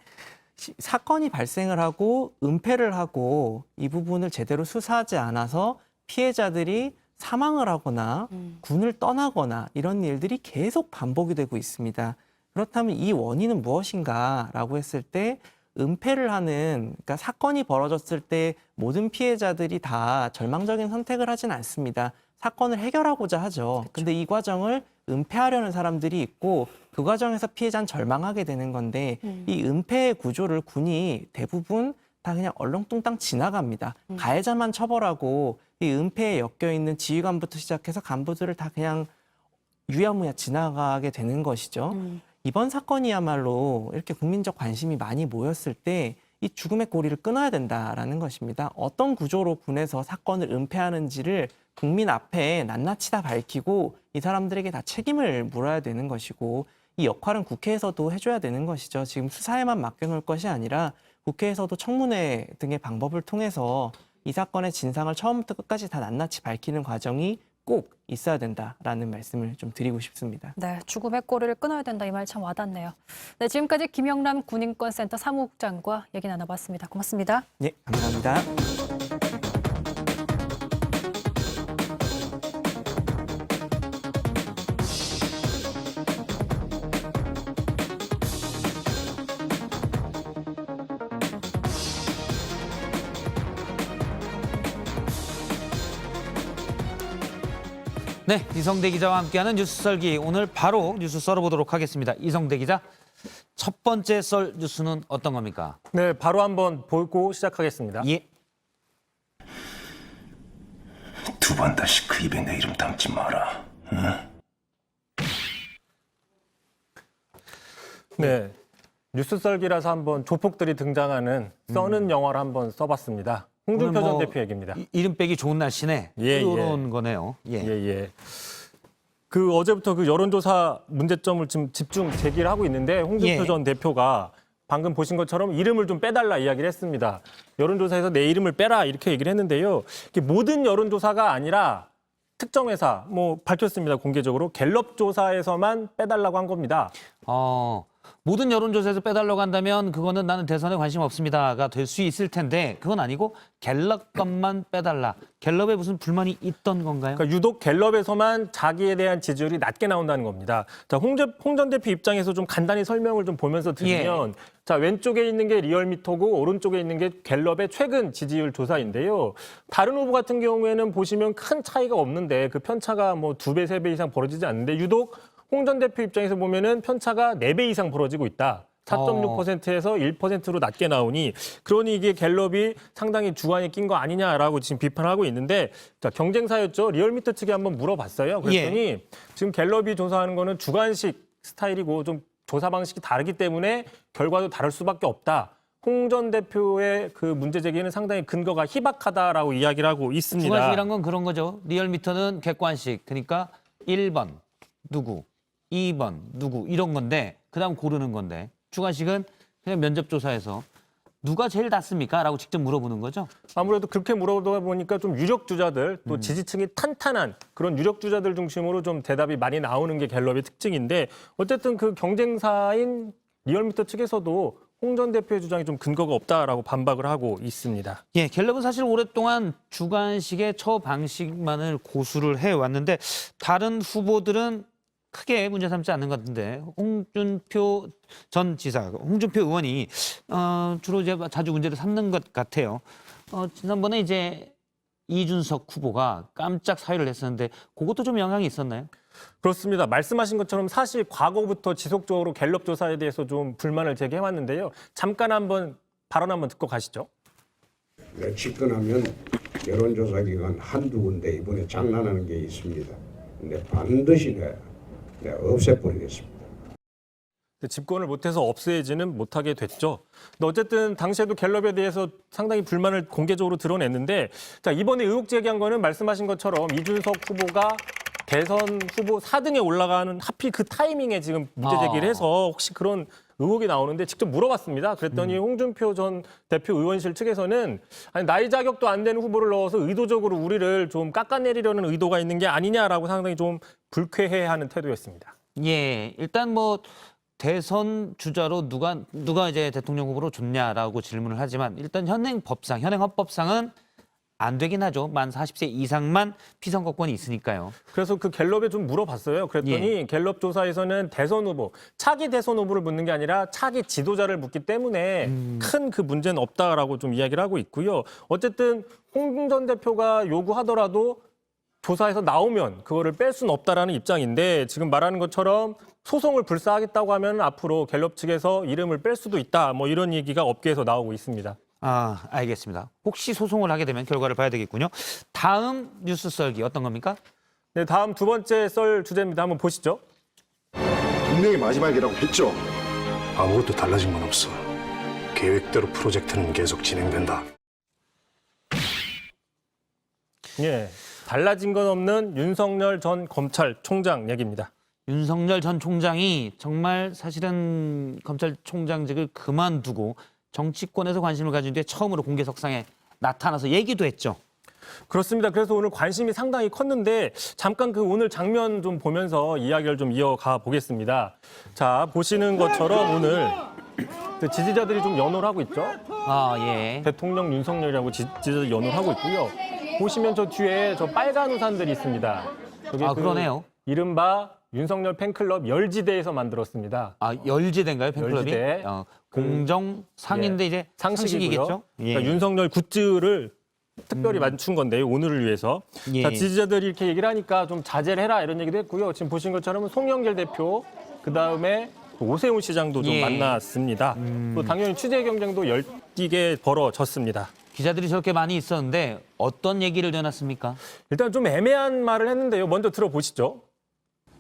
사건이 발생을 하고 은폐를 하고 이 부분을 제대로 수사하지 않아서 피해자들이 사망을 하거나 군을 떠나거나 이런 일들이 계속 반복이 되고 있습니다. 그렇다면 이 원인은 무엇인가라고 했을 때 은폐를 하는, 그러니까 사건이 벌어졌을 때 모든 피해자들이 다 절망적인 선택을 하진 않습니다. 사건을 해결하고자 하죠. 근데 이 과정을 은폐하려는 사람들이 있고 그 과정에서 피해자는 절망하게 되는 건데 이 은폐의 구조를 군이 대부분 다 그냥 얼렁뚱땅 지나갑니다. 가해자만 처벌하고 이 은폐에 엮여 있는 지휘관부터 시작해서 간부들을 다 그냥 유야무야 지나가게 되는 것이죠. 이번 사건이야말로 이렇게 국민적 관심이 많이 모였을 때 이 죽음의 고리를 끊어야 된다라는 것입니다. 어떤 구조로 군에서 사건을 은폐하는지를 국민 앞에 낱낱이 다 밝히고 이 사람들에게 다 책임을 물어야 되는 것이고 이 역할은 국회에서도 해줘야 되는 것이죠. 지금 수사에만 맡겨놓을 것이 아니라 국회에서도 청문회 등의 방법을 통해서 이 사건의 진상을 처음부터 끝까지 다 낱낱이 밝히는 과정이 꼭 있어야 된다라는 말씀을 좀 드리고 싶습니다. 네, 죽음의 꼬리를 끊어야 된다 이 말 참 와닿네요. 네, 지금까지 김영남 군인권센터 사무국장과 얘기 나눠봤습니다. 고맙습니다. 네, 감사합니다. 네, 이성대 기자와 함께하는 뉴스 썰기 오늘 바로 뉴스 썰어보도록 하겠습니다. 이성대 기자, 첫 번째 썰 뉴스는 어떤 겁니까? 네, 바로 한번 보고 시작하겠습니다. 예. 두 번 다시 그 입에 내 이름 담지 마라. 응? 네, 뉴스 썰기라서 한번 조폭들이 등장하는 써는 영화를 한번 써봤습니다. 홍준표 전 대표 얘기입니다. 이름 빼기 좋은 날씨네. 이런 거네요. 예. 그 어제부터 그 여론조사 문제점을 지금 집중 제기를 하고 있는데 홍준표 전 대표가 방금 보신 것처럼 이름을 좀 빼달라 이야기를 했습니다. 여론조사에서 내 이름을 빼라 이렇게 얘기를 했는데요. 이게 모든 여론조사가 아니라 특정 회사 밝혔습니다. 공개적으로 갤럽 조사에서만 빼달라고 한 겁니다. 모든 여론조사에서 빼달라고 한다면 그거는 나는 대선에 관심 없습니다가 될 수 있을 텐데 그건 아니고 갤럽 것만 빼달라. 갤럽에 무슨 불만이 있던 건가요? 그러니까 유독 갤럽에서만 자기에 대한 지지율이 낮게 나온다는 겁니다. 자, 홍 전 대표 입장에서 좀 간단히 설명을 좀 보면서 드리면 자, 왼쪽에 있는 게 리얼미터고 오른쪽에 있는 게 갤럽의 최근 지지율 조사인데요. 다른 후보 같은 경우에는 보시면 큰 차이가 없는데 그 편차가 2배, 3배 이상 벌어지지 않는데 유독 홍 전 대표 입장에서 보면은 편차가 4배 이상 벌어지고 있다. 4.6%에서 1%로 낮게 나오니 그러니 이게 갤럽이 상당히 주관이 낀 거 아니냐라고 지금 비판하고 있는데 자, 경쟁사였죠. 리얼미터 측에 한번 물어봤어요. 그랬더니 지금 갤럽이 조사하는 거는 주관식 스타일이고 좀 조사 방식이 다르기 때문에 결과도 다를 수밖에 없다. 홍 전 대표의 그 문제 제기는 상당히 근거가 희박하다라고 이야기를 하고 있습니다. 주관식이란 건 그런 거죠. 리얼미터는 객관식. 그러니까 1번 누구, 2번 누구 이런 건데 그다음 고르는 건데 주관식은 그냥 면접 조사에서 누가 제일 낫습니까? 라고 직접 물어보는 거죠. 아무래도 그렇게 물어보다 보니까 좀 유력 주자들 또 지지층이 탄탄한 그런 유력 주자들 중심으로 좀 대답이 많이 나오는 게 갤럽의 특징인데 어쨌든 그 경쟁사인 리얼미터 측에서도 홍 전 대표의 주장이 좀 근거가 없다라고 반박을 하고 있습니다. 예, 갤럽은 사실 오랫동안 주관식의 처방식만을 고수를 해왔는데 다른 후보들은 크게 문제 삼지 않는 것 같은데 홍준표 전 지사, 홍준표 의원이 주로 이제 자주 문제를 삼는 것 같아요. 지난번에 이제 이준석 후보가 깜짝 사의를 했었는데 그것도 좀 영향이 있었나요? 그렇습니다. 말씀하신 것처럼 사실 과거부터 지속적으로 갤럽 조사에 대해서 좀 불만을 제기해왔는데요. 잠깐 발언 한번 듣고 가시죠. 집권하면 여론조사 기관 한두 군데 이번에 장난하는 게 있습니다. 근데 반드시 내가 없애버리겠습니다. 집권을 못해서 없애지는 못하게 됐죠. 근데 어쨌든 당시에도 갤럽에 대해서 상당히 불만을 공개적으로 드러냈는데 자 이번에 의혹 제기한 거는 말씀하신 것처럼 이준석 후보가 대선 후보 4등에 올라가는 하필 그 타이밍에 지금 문제 제기를 해서 혹시 그런 의혹이 나오는데 직접 물어봤습니다. 그랬더니 홍준표 전 대표 의원실 측에서는 아니, 나이 자격도 안 되는 후보를 넣어서 의도적으로 우리를 좀 깎아내리려는 의도가 있는 게 아니냐라고 상당히 좀 불쾌해하는 태도였습니다. 예, 일단 뭐 대선 주자로 누가 이제 대통령 후보로 좋냐라고 질문을 하지만 일단 현행 헌법상은 안 되긴 하죠. 만 40세 이상만 피선거권이 있으니까요. 그래서 그 갤럽에 좀 물어봤어요. 그랬더니 갤럽 조사에서는 대선 후보, 차기 대선 후보를 묻는 게 아니라 차기 지도자를 묻기 때문에 큰 그 문제는 없다라고 좀 이야기를 하고 있고요. 어쨌든 홍 전 대표가 요구하더라도 조사에서 나오면 그거를 뺄 수는 없다라는 입장인데 지금 말하는 것처럼 소송을 불사하겠다고 하면 앞으로 갤럽 측에서 이름을 뺄 수도 있다. 뭐 이런 얘기가 업계에서 나오고 있습니다. 아, 알겠습니다. 혹시 소송을 하게 되면 결과를 봐야 되겠군요. 다음 뉴스 썰기 어떤 겁니까? 네, 다음 두 번째 썰 주제입니다. 한번 보시죠. 분명히 마지막이라고 했죠. 아무것도 달라진 건 없어. 계획대로 프로젝트는 계속 진행된다. 예, 달라진 건 없는 윤석열 전 검찰총장 얘기입니다. 윤석열 전 총장이 정말 사실은 검찰총장직을 그만두고 정치권에서 관심을 가진 뒤에 처음으로 공개석상에 나타나서 얘기도 했죠. 그렇습니다. 그래서 오늘 관심이 상당히 컸는데 잠깐 그 오늘 장면 좀 보면서 이야기를 좀 이어가 보겠습니다. 자, 보시는 것처럼 오늘 그 지지자들이 좀 연호를 하고 있죠. 아, 예. 대통령 윤석열이라고 지지자들 연호를 하고 있고요. 보시면 저 뒤에 저 빨간 우산들이 있습니다. 아, 그러네요. 이른바 윤석열 팬클럽 열지대에서 만들었습니다. 아, 열지대인가요, 팬클럽이? 열지대. 공정 상인데 이제 상식이겠죠? 예. 그러니까 윤석열 굿즈를 특별히 맞춘 건데요, 오늘을 위해서. 예. 자, 지지자들이 이렇게 얘기를 하니까 좀 자제를 해라 이런 얘기도 했고요. 지금 보신 것처럼 송영길 대표, 그다음에 오세훈 시장도 좀 만났습니다. 또 당연히 취재 경쟁도 열띠게 벌어졌습니다. 기자들이 저렇게 많이 있었는데 어떤 얘기를 전했습니까? 일단 좀 애매한 말을 했는데요. 먼저 들어보시죠.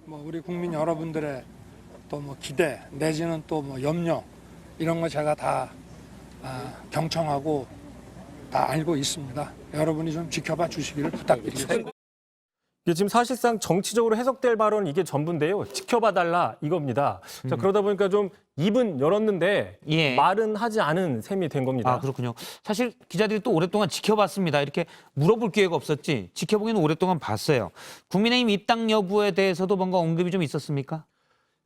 뭐 우리 국민 여러분들의 또 뭐 기대 내지는 또 뭐 염려 이런 거 제가 다 경청하고 다 알고 있습니다. 여러분이 좀 지켜봐 주시기를 부탁드리겠습니다. 이게 지금 사실상 정치적으로 해석될 발언 이게 전부인데요. 지켜봐달라 이겁니다. 자, 그러다 보니까 좀 입은 열었는데 말은 하지 않은 셈이 된 겁니다. 아, 그렇군요. 사실 기자들이 또 오랫동안 지켜봤습니다. 이렇게 물어볼 기회가 없었지. 지켜보기는 오랫동안 봤어요. 국민의힘 입당 여부에 대해서도 뭔가 언급이 좀 있었습니까?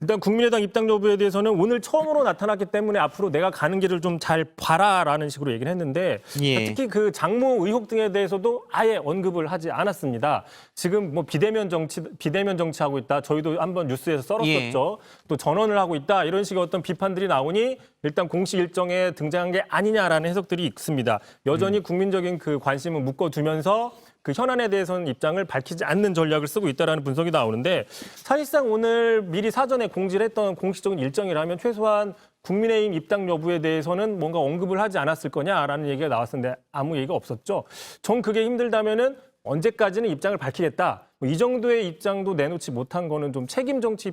일단 국민의당 입당 여부에 대해서는 오늘 처음으로 나타났기 때문에 앞으로 내가 가는 길을 좀 잘 봐라라는 식으로 얘기를 했는데 특히 그 장모 의혹 등에 대해서도 아예 언급을 하지 않았습니다. 지금 뭐 비대면 정치하고 있다. 저희도 한번 뉴스에서 썰었었죠. 또 전원을 하고 있다. 이런 식의 어떤 비판들이 나오니 일단 공식 일정에 등장한 게 아니냐라는 해석들이 있습니다. 여전히 국민적인 그 관심을 묶어두면서 그 현안에 대해서는 입장을 밝히지 않는 전략을 쓰고 있다는 분석이 나오는데 사실상 오늘 미리 사전에 공지를 했던 공식적인 일정이라면 최소한 국민의힘 입당 여부에 대해서는 뭔가 언급을 하지 않았을 거냐라는 얘기가 나왔었는데 아무 얘기가 없었죠. 전 그게 힘들다면은 언제까지는 입장을 밝히겠다. 뭐이 정도의 입장도 내놓지 못한 거는 좀 책임 정치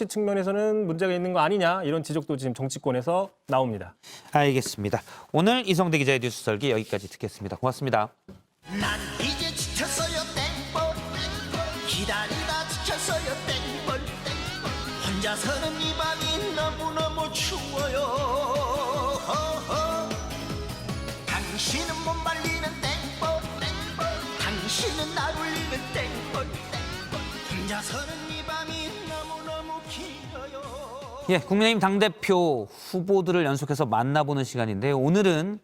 측면에서는 문제가 있는 거 아니냐 이런 지적도 지금 정치권에서 나옵니다. 알겠습니다. 오늘 이성대 기자의 뉴스 설계 여기까지 듣겠습니다. 고맙습니다. 난 이제 지쳤어요 땡벌 기다리다 지쳤어요 땡벌 혼자서는 이 밤이 너무너무 추워요 당신은 못 말리는 땡벌 당신은 날 울리는 땡벌 혼자서는 이 밤이 너무너무 길어요. 예, 국민의힘 당대표 후보들을 연속해서 만나보는 시간인데 오늘은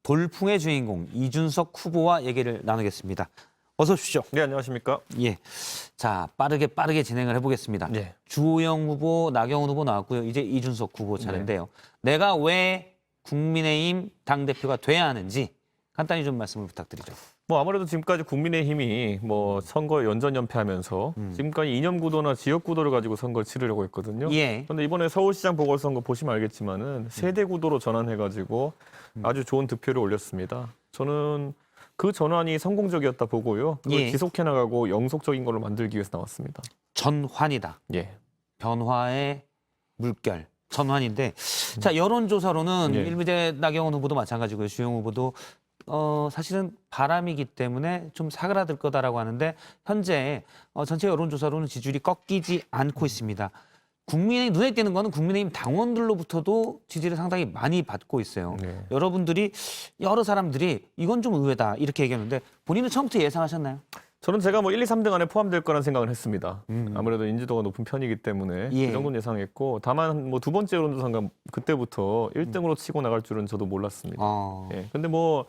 돌풍의 주인공 이준석 후보와 얘기를 나누겠습니다. 어서 오십시오. 네, 안녕하십니까? 예, 자 빠르게 진행을 해보겠습니다. 네. 주호영 후보, 나경원 후보 나왔고요. 이제 이준석 후보 차례인데요. 내가 왜 국민의힘 당대표가 돼야 하는지 간단히 좀 말씀을 부탁드리죠. 뭐 아무래도 지금까지 국민의힘이 뭐 선거 연전 연패하면서 지금까지 이념 구도나 지역 구도를 가지고 선거를 치르려고 했거든요. 예. 그런데 이번에 서울시장 보궐선거 보시면 알겠지만은 세대 구도로 전환해가지고 아주 좋은 득표를 올렸습니다. 저는 그 전환이 성공적이었다 보고요. 그걸 예. 지속해 나가고 영속적인 걸로 만들기 위해서 나왔습니다. 전환이다. 예. 변화의 물결. 전환인데, 자 여론조사로는 예. 일부 이제 나경원 후보도 마찬가지고요. 주호영 후보도 사실은 바람이기 때문에 좀 사그라들 거다라고 하는데 현재 전체 여론조사로는 지지율이 꺾이지 않고 있습니다. 국민의 눈에 띄는 거는 국민의힘 당원들로부터도 지지를 상당히 많이 받고 있어요. 네. 여러분들이 여러 사람들이 이건 좀 의외다 이렇게 얘기했는데 본인은 처음부터 예상하셨나요? 저는 제가 뭐 1, 2, 3등 안에 포함될 거란 생각을 했습니다. 아무래도 인지도가 높은 편이기 때문에 예. 그 정도는 예상했고 다만 뭐 두 번째 여론조사가 그때부터 1등으로 치고 나갈 줄은 저도 몰랐습니다. 예. 근데 뭐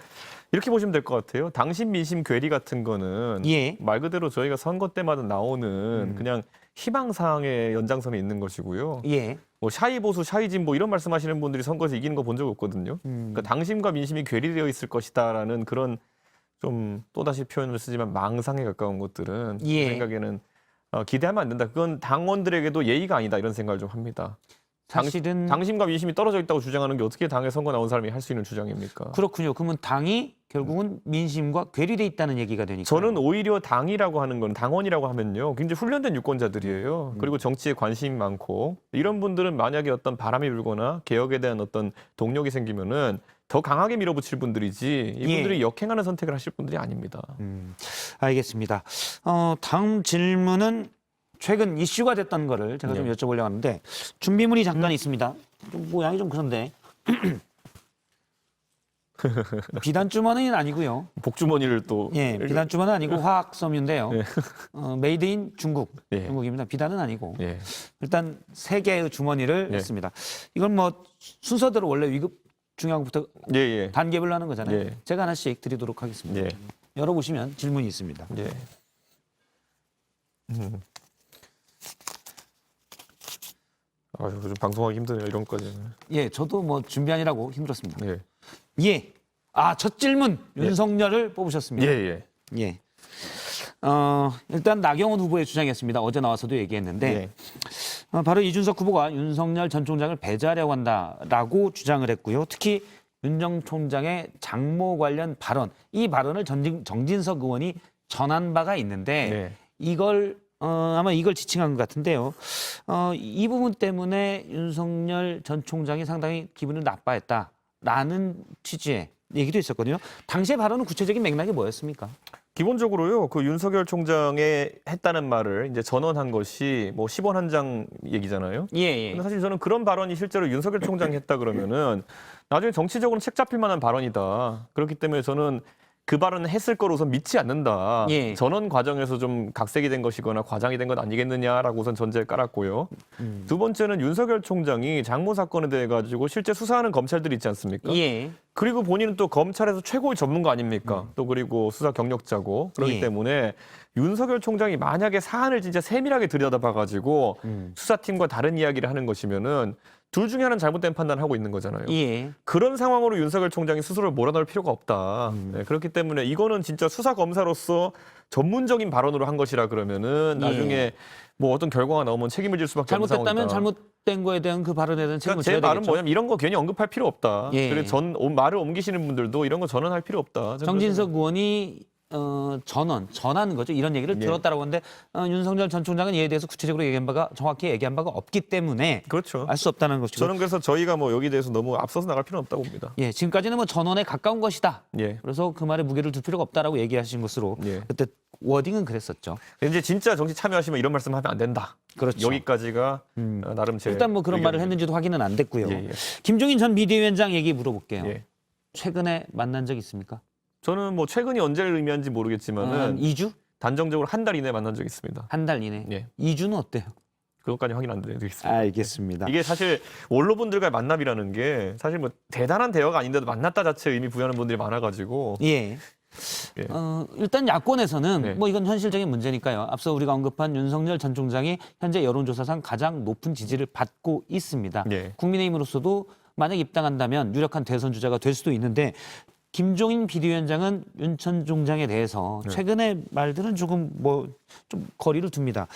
이렇게 보시면 될 것 같아요. 당심, 민심, 괴리 같은 거는 예. 말 그대로 저희가 선거 때마다 나오는 그냥 희망사항의 연장선에 있는 것이고요. 예. 뭐 샤이 보수, 샤이 진보 이런 말씀하시는 분들이 선거에서 이기는 거 본 적 없거든요. 그러니까 당심과 민심이 괴리되어 있을 것이다라는 그런 좀 또다시 표현을 쓰지만 망상에 가까운 것들은 예. 제 생각에는 기대하면 안 된다. 그건 당원들에게도 예의가 아니다 이런 생각을 좀 합니다. 사실은 당심과 민심이 떨어져 있다고 주장하는 게 어떻게 당에 선거 나온 사람이 할 수 있는 주장입니까? 그렇군요. 그러면 당이 결국은 민심과 괴리돼 있다는 얘기가 되니까. 저는 오히려 당이라고 하는 건 당원이라고 하면요. 굉장히 훈련된 유권자들이에요. 그리고 정치에 관심이 많고 이런 분들은 만약에 어떤 바람이 불거나 개혁에 대한 어떤 동력이 생기면은 더 강하게 밀어붙일 분들이지 이분들이 역행하는 선택을 하실 분들이 아닙니다. 알겠습니다. 다음 질문은 최근 이슈가 됐던 거를 제가 좀 여쭤보려고 하는데 준비물이 잠깐 있습니다. 좀 모양이 좀 그런데 비단 주머니는 아니고요. 복주머니를 또 예, 비단 주머니는 아니고 화학 섬유인데요. 예. 메이드 인 중국. 예. 중국입니다. 비단은 아니고. 예. 일단 세 개의 주머니를 예. 했습니다. 이건 뭐 순서대로 원래 위급 중요한 것부터 예, 예. 단계별로 하는 거잖아요. 예. 제가 하나씩 드리도록 하겠습니다. 예. 열어보시면 질문이 있습니다. 예. 요즘 방송하기 힘드네요. 이런 거까지는. 예, 저도 뭐 준비하느라고 힘들었습니다. 예. 예. 첫 질문 윤석열을 뽑으셨습니다. 예. 예. 일단 나경원 후보의 주장이었습니다. 어제 나와서도 얘기했는데 바로 이준석 후보가 윤석열 전 총장을 배제하려고 한다라고 주장을 했고요. 특히 윤 전 총장의 장모 관련 발언, 이 발언을 정진석 의원이 전한 바가 있는데 이걸 아마 이걸 지칭한 것 같은데요. 이 부분 때문에 윤석열 전 총장이 상당히 기분을 나빠했다라는 취지의 얘기도 있었거든요. 당시의 발언은 구체적인 맥락이 뭐였습니까? 기본적으로요, 그 윤석열 총장의 했다는 말을 이제 전원한 것이 뭐 10원 한 장 얘기잖아요. 예. 근데 사실 저는 그런 발언이 실제로 윤석열 총장이 했다 그러면은 나중에 정치적으로 책 잡힐 만한 발언이다. 그렇기 때문에 저는 그 발언을 했을 거로선 믿지 않는다. 예. 전원 과정에서 좀 각색이 된 것이거나 과장이 된 것 아니겠느냐라고 우선 전제를 깔았고요. 두 번째는 윤석열 총장이 장모 사건에 대해 가지고 실제 수사하는 검찰들이 있지 않습니까? 예. 그리고 본인은 또 검찰에서 최고의 전문가 아닙니까? 또 그리고 수사 경력자고 그렇기 예. 때문에 윤석열 총장이 만약에 사안을 진짜 세밀하게 들여다봐 가지고 수사팀과 다른 이야기를 하는 것이면은 둘 중에 하나는 잘못된 판단을 하고 있는 거잖아요. 예. 그런 상황으로 윤석열 총장이 스스로를 몰아넣을 필요가 없다. 네, 그렇기 때문에 이거는 진짜 수사 검사로서 전문적인 발언으로 한 것이라 그러면은 나중에 뭐 어떤 결과가 나오면 책임을 질 수밖에 없는 상황이다. 잘못됐다면 잘못된 거에 대한 그 발언에 대한 책임을 그러니까 제 져야 말은 되겠죠. 뭐냐면 이런 거 괜히 언급할 필요 없다. 예. 그래서 말을 옮기시는 분들도 이런 거 전원할 필요 없다. 정진석 의원이 전하는 거죠. 이런 얘기를 들었다라고 하는데 윤석열 전 총장은 이에 대해서 구체적으로 정확히 얘기한 바가 없기 때문에 그렇죠. 알 수 없다는 것이고. 저는 그래서 저희가 뭐 여기 대해서 너무 앞서서 나갈 필요는 없다고 봅니다. 예, 지금까지는 뭐 전원에 가까운 것이다. 예. 그래서 그 말에 무게를 둘 필요가 없다라고 얘기하신 것으로 그때 워딩은 그랬었죠. 이제 진짜 정치 참여하시면 이런 말씀하면 안 된다. 그렇죠. 여기까지가 나름 제 일단 뭐 그런 말을 했는지도 확인은 안 됐고요. 김종인 전 비대위원장 얘기 물어볼게요. 최근에 만난 적 있습니까? 저는 뭐 최근이 언제를 의미하는지 모르겠지만은 2주? 단정적으로 한 달 이내에 만난 적이 있습니다. 한 달 이내. 예. 2주는 어때요? 그것까지 확인 안 드리겠습니다. 알겠습니다. 이게 사실 원로분들과의 만남이라는 게 사실 뭐 대단한 대화가 아닌데도 만났다 자체 의미 부여하는 분들이 많아가지고. 예. 일단 야권에서는 뭐 이건 현실적인 문제니까요. 앞서 우리가 언급한 윤석열 전 총장이 현재 여론조사상 가장 높은 지지를 받고 있습니다. 국민의힘으로서도 만약 입당한다면 유력한 대선 주자가 될 수도 있는데 김종인 비대위원장은 윤 전 총장에 대해서 최근의 말들은 조금 뭐 좀 거리를 둡니다.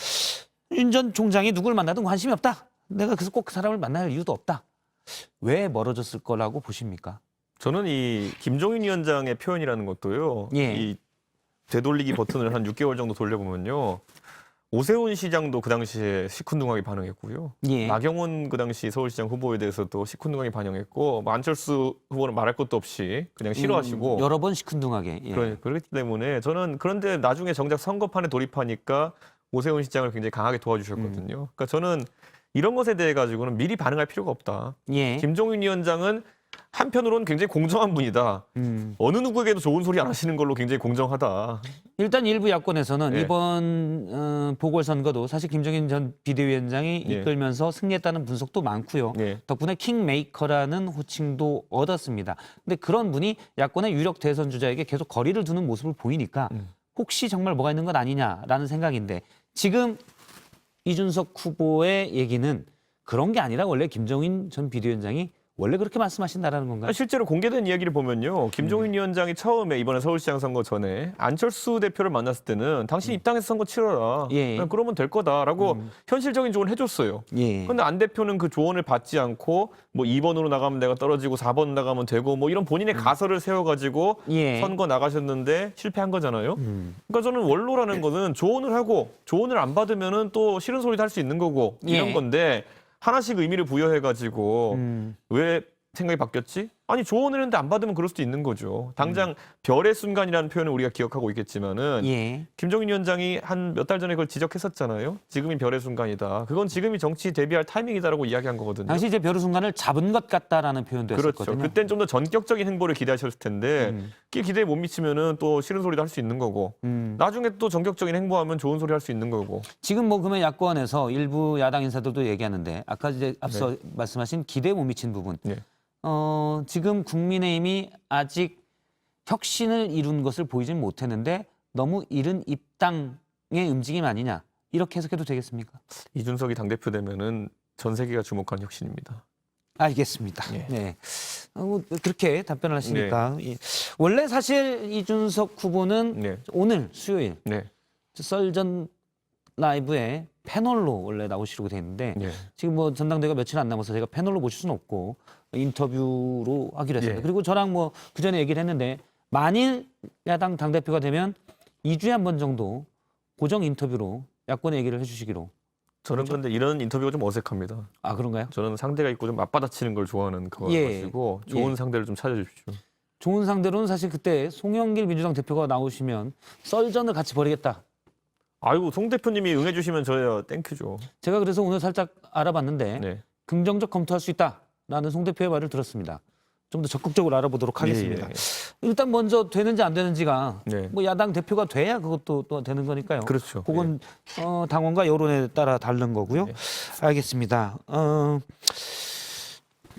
윤 전 총장이 누굴 만나든 관심이 없다. 내가 그래서 꼭 그 사람을 만날 이유도 없다. 왜 멀어졌을 거라고 보십니까? 저는 이 김종인 위원장의 표현이라는 것도요. 이 되돌리기 버튼을 한 6개월 정도 돌려보면요. 오세훈 시장도 그 당시에 시큰둥하게 반응했고요. 나경원 그 당시 서울시장 후보에 대해서도 시큰둥하게 반응했고 뭐 안철수 후보는 말할 것도 없이 그냥 싫어하시고 여러 번 시큰둥하게. 그렇기 때문에 저는 그런데 나중에 정작 선거판에 돌입하니까 오세훈 시장을 굉장히 강하게 도와주셨거든요. 그러니까 저는 이런 것에 대해 가지고는 미리 반응할 필요가 없다. 김종인 위원장은 한편으로는 굉장히 공정한 분이다. 어느 누구에게도 좋은 소리 안 하시는 걸로 굉장히 공정하다. 일단 일부 야권에서는 이번 보궐선거도 사실 김종인 전 비대위원장이 이끌면서 승리했다는 분석도 많고요. 덕분에 킹메이커라는 호칭도 얻었습니다. 근데 그런 분이 야권의 유력 대선 주자에게 계속 거리를 두는 모습을 보이니까 혹시 정말 뭐가 있는 것 아니냐라는 생각인데 지금 이준석 후보의 얘기는 그런 게 아니라 원래 김종인 전 비대위원장이 원래 그렇게 말씀하신다라는 건가요? 실제로 공개된 이야기를 보면요. 김종인 위원장이 처음에 이번에 서울시장 선거 전에 안철수 대표를 만났을 때는 당신 입당해서 선거 치러라. 그러면 될 거다라고 현실적인 조언을 해줬어요. 그런데 안 대표는 그 조언을 받지 않고 뭐 2번으로 나가면 내가 떨어지고 4번 나가면 되고 뭐 이런 본인의 가설을 세워가지고 선거 나가셨는데 실패한 거잖아요. 그러니까 저는 원로라는 거는 조언을 하고 조언을 안 받으면은 또 싫은 소리도 할 수 있는 거고 이런 건데 하나씩 의미를 부여해가지고 왜 생각이 바뀌었지? 아니 조언을 했는데 안 받으면 그럴 수도 있는 거죠. 당장 별의 순간이라는 표현을 우리가 기억하고 있겠지만은 김종인 위원장이 한 몇 달 전에 그걸 지적했었잖아요. 지금이 별의 순간이다. 그건 지금이 정치 대비할 타이밍이다라고 이야기한 거거든요. 당시 이제 별의 순간을 잡은 것 같다라는 표현도 했었거든요. 그렇죠. 그땐 좀 더 전격적인 행보를 기대하셨을 텐데 그게 기대에 못 미치면은 또 싫은 소리도 할 수 있는 거고 나중에 또 전격적인 행보하면 좋은 소리 할 수 있는 거고. 지금 뭐 그러면 야권에서 일부 야당 인사들도 얘기하는데 아까 이제 앞서 말씀하신 기대에 못 미친 부분. 지금 국민의힘이 아직 혁신을 이룬 것을 보이진 못했는데 너무 이른 입당의 움직임 아니냐 이렇게 해석해도 되겠습니까? 이준석이 당대표 되면은 전 세계가 주목하는 혁신입니다. 알겠습니다. 그렇게 답변을 하시니까 원래 사실 이준석 후보는 오늘 수요일 썰전 라이브에 패널로 원래 나오시려고 돼 있는데 지금 뭐 전당대회가 며칠 안 남아서 제가 패널로 모실 수는 없고 인터뷰로 하기로 했습니다. 그리고 저랑 뭐 그전에 얘기를 했는데 만일 야당 당대표가 되면 2주에 한 번 정도 고정 인터뷰로 야권의 얘기를 해주시기로. 저는 그런데 이런 인터뷰가 좀 어색합니다. 아 그런가요? 저는 상대가 있고 좀 맞받아치는 걸 좋아하는 그거가지고 좋은 상대를 좀 찾아주십시오. 좋은 상대로는 사실 그때 송영길 민주당 대표가 나오시면 썰전을 같이 벌이겠다. 아이고 송 대표님이 응해주시면 저야 땡큐죠. 제가 그래서 오늘 살짝 알아봤는데 긍정적 검토할 수 있다라는 송 대표의 말을 들었습니다. 좀 더 적극적으로 알아보도록 하겠습니다. 일단 먼저 되는지 안 되는지가 뭐 야당 대표가 돼야 그것도 또 되는 거니까요. 그렇죠. 그건 당원과 여론에 따라 다른 거고요. 알겠습니다.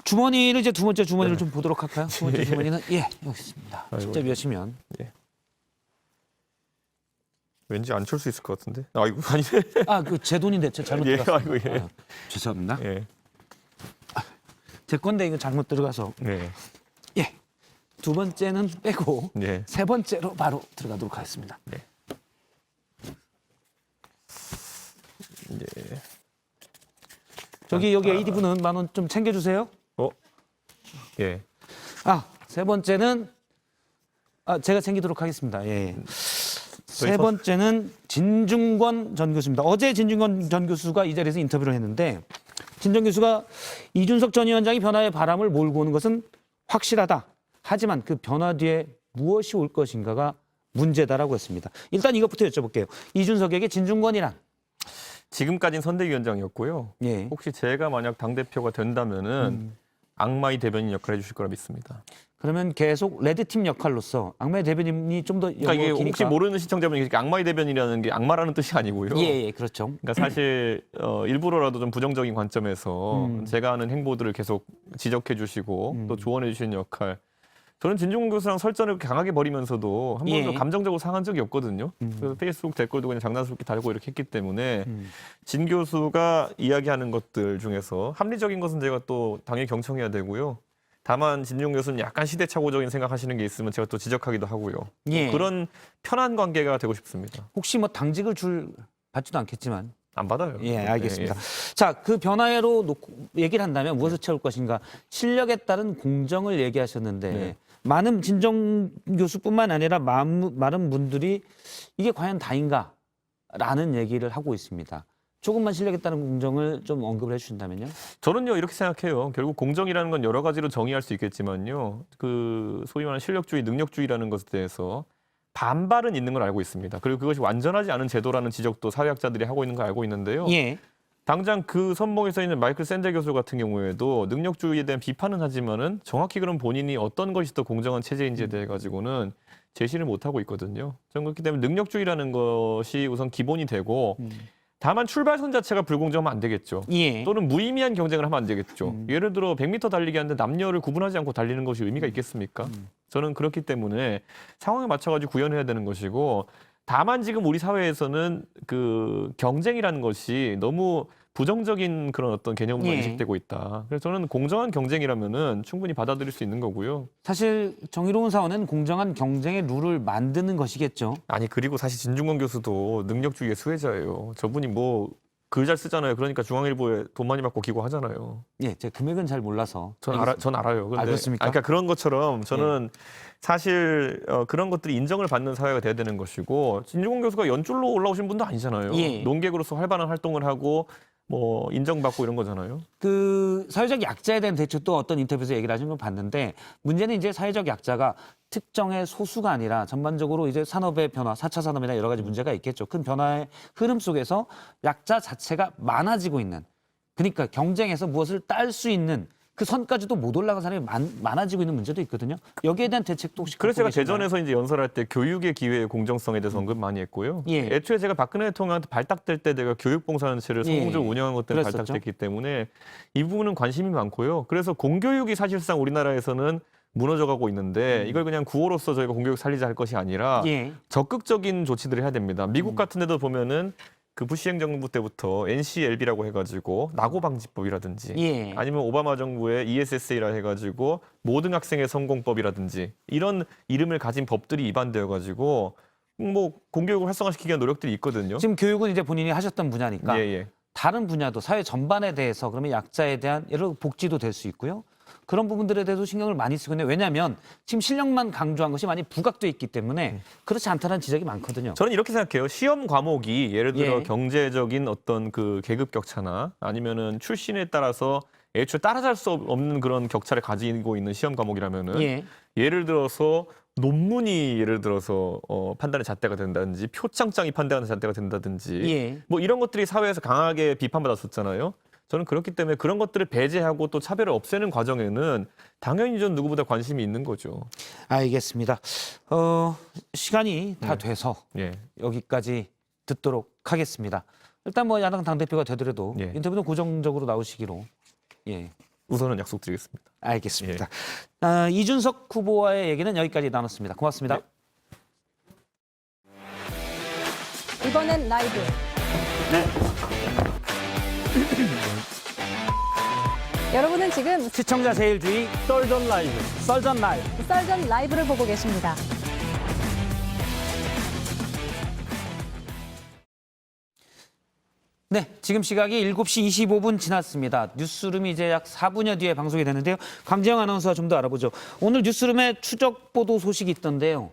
주머니를 이제 두 번째 주머니를 좀 보도록 할까요? 두 번째 주머니는 여기 있습니다. 직접 여시면. 왠지 안 칠 수 있을 것 같은데. 아이고 아니. 그 제 돈인데 제가 잘못 들어갔어요. 아이고 죄송합니다. 제 건데 이거 잘못 들어가서. 두 번째는 빼고 세 번째로 바로 들어가도록 하겠습니다. 저기 여기 AD분은 10,000원 좀 챙겨주세요. 세 번째는 제가 챙기도록 하겠습니다. 세 번째는 진중권 전 교수입니다. 어제 진중권 전 교수가 이 자리에서 인터뷰를 했는데 진 전 교수가 이준석 전 위원장이 변화의 바람을 몰고 오는 것은 확실하다. 하지만 그 변화 뒤에 무엇이 올 것인가가 문제다라고 했습니다. 일단 이것부터 여쭤볼게요. 이준석에게 진중권이란? 지금까지는 선대위원장이었고요. 예. 혹시 제가 만약 당대표가 된다면은 악마의 대변인 역할을 해주실 거라 믿습니다. 그러면 계속 레드팀 역할로서 악마의 대변인이 좀 더 그러니까 이게 혹시 모르는 시청자분이 악마의 대변인이라는 게 악마라는 뜻이 아니고요. 예, 그렇죠. 그러니까 사실 일부러라도 좀 부정적인 관점에서 제가 하는 행보들을 계속 지적해 주시고 또 조언해 주시는 역할. 저는 진중권 교수랑 설전을 강하게 벌이면서도 한 번도 감정적으로 상한 적이 없거든요. 그래서 페이스북 댓글도 그냥 장난스럽게 달고 이렇게 했기 때문에 진 교수가 이야기하는 것들 중에서 합리적인 것은 제가 또 당연히 경청해야 되고요. 다만 진중권 교수는 약간 시대착오적인 생각하시는 게 있으면 제가 또 지적하기도 하고요. 그런 편한 관계가 되고 싶습니다. 혹시 뭐 당직을 받지도 않겠지만. 안 받아요. 예, 알겠습니다. 자, 그 변화로 얘기를 한다면 무엇을 채울 것인가? 실력에 따른 공정을 얘기하셨는데 많은 진정 교수뿐만 아니라 많은 분들이 이게 과연 다인가라는 얘기를 하고 있습니다. 조금만 실력에 따른 공정을 좀 언급을 해주신다면요? 저는요 이렇게 생각해요. 결국 공정이라는 건 여러 가지로 정의할 수 있겠지만요. 그 소위 말하는 실력주의, 능력주의라는 것에 대해서 반발은 있는 걸 알고 있습니다. 그리고 그것이 완전하지 않은 제도라는 지적도 사회학자들이 하고 있는 걸 알고 있는데요. 예. 당장 그 선봉에 서 있는 마이클 샌델 교수 같은 경우에도 능력주의에 대한 비판은 하지만은 정확히 그럼 본인이 어떤 것이 더 공정한 체제인지에 대해 가지고는 제시를 못 하고 있거든요. 저는 그렇기 때문에 능력주의라는 것이 우선 기본이 되고 다만 출발선 자체가 불공정하면 안 되겠죠. 예. 또는 무의미한 경쟁을 하면 안 되겠죠. 예를 들어 100m 달리기 하는데 남녀를 구분하지 않고 달리는 것이 의미가 있겠습니까? 저는 그렇기 때문에 상황에 맞춰가지고 구현해야 되는 것이고 다만 지금 우리 사회에서는 그 경쟁이라는 것이 너무 부정적인 그런 어떤 개념으로 인식되고 있다. 그래서 저는 공정한 경쟁이라면은 충분히 받아들일 수 있는 거고요. 사실 정의로운 사원은 공정한 경쟁의 룰을 만드는 것이겠죠. 아니 그리고 사실 진중권 교수도 능력주의의 수혜자예요. 저분이 뭐 글 잘 쓰잖아요. 그러니까 중앙일보에 돈 많이 받고 기고하잖아요. 예, 제가 금액은 잘 몰라서. 전 알아요. 근데 알겠습니까? 그러니까 그런 것처럼 저는 사실 그런 것들이 인정을 받는 사회가 돼야 되는 것이고 진중권 교수가 연줄로 올라오신 분도 아니잖아요. 논객으로서 활발한 활동을 하고 뭐 인정받고 이런 거잖아요. 그 사회적 약자에 대한 대책도 어떤 인터뷰에서 얘기를 하신 걸 봤는데 문제는 이제 사회적 약자가 특정의 소수가 아니라 전반적으로 이제 산업의 변화, 4차 산업이나 여러 가지 문제가 있겠죠. 큰 변화의 흐름 속에서 약자 자체가 많아지고 있는, 그러니까 경쟁에서 무엇을 딸 수 있는 그 선까지도 못 올라간 사람이 많아지고 있는 문제도 있거든요. 여기에 대한 대책도 혹시 그래서 제가 대전에서 이제 연설할 때 교육의 기회의 공정성에 대해서 언급 많이 했고요. 애초에 제가 박근혜 대통령한테 발탁될 때 내가 교육봉사단체를 성공적으로 운영한 것 때문에 발탁됐기 때문에 이 부분은 관심이 많고요. 그래서 공교육이 사실상 우리나라에서는 무너져가고 있는데 이걸 그냥 구호로서 저희가 공교육 살리자 할 것이 아니라 적극적인 조치들을 해야 됩니다. 미국 같은 데도 보면은 그 부시 행정부 때부터 NCLB라고 해가지고 낙오방지법이라든지 아니면 오바마 정부의 ESSA라 해가지고 모든 학생의 성공법이라든지 이런 이름을 가진 법들이 입안되어가지고 뭐 공교육을 활성화시키기 위한 노력들이 있거든요. 지금 교육은 이제 본인이 하셨던 분야니까 다른 분야도 사회 전반에 대해서 그러면 약자에 대한 예를 들어 복지도 될 수 있고요. 그런 부분들에 대해서 신경을 많이 쓰고 있는데 왜냐하면 지금 실력만 강조한 것이 많이 부각돼 있기 때문에 그렇지 않다는 지적이 많거든요. 저는 이렇게 생각해요. 시험 과목이 예를 들어 경제적인 어떤 그 계급 격차나 아니면은 출신에 따라서 애초에 따라갈 수 없는 그런 격차를 가지고 있는 시험 과목이라면은 예를 들어서 논문이 예를 들어서 판단의 잣대가 된다든지 표창장이 판단의 잣대가 된다든지 뭐 이런 것들이 사회에서 강하게 비판받았었잖아요. 저는 그렇기 때문에 그런 것들을 배제하고 또 차별을 없애는 과정에는 당연히 전 누구보다 관심이 있는 거죠. 알겠습니다. 시간이 다 돼서 여기까지 듣도록 하겠습니다. 일단 뭐 야당 당대표가 되더라도 인터뷰는 고정적으로 나오시기로. 우선은 약속드리겠습니다. 알겠습니다. 이준석 후보와의 얘기는 여기까지 나눴습니다. 고맙습니다. 이번엔 라이브. 여러분은 지금 시청자 제일주의 썰전 라이브, 썰전 라이브를 보고 계십니다. 네, 지금 시각이 7시 25분 지났습니다. 뉴스룸이 이제 약 4분여 뒤에 방송이 되는데요. 강지영 아나운서와 좀 더 알아보죠. 오늘 뉴스룸에 추적 보도 소식이 있던데요.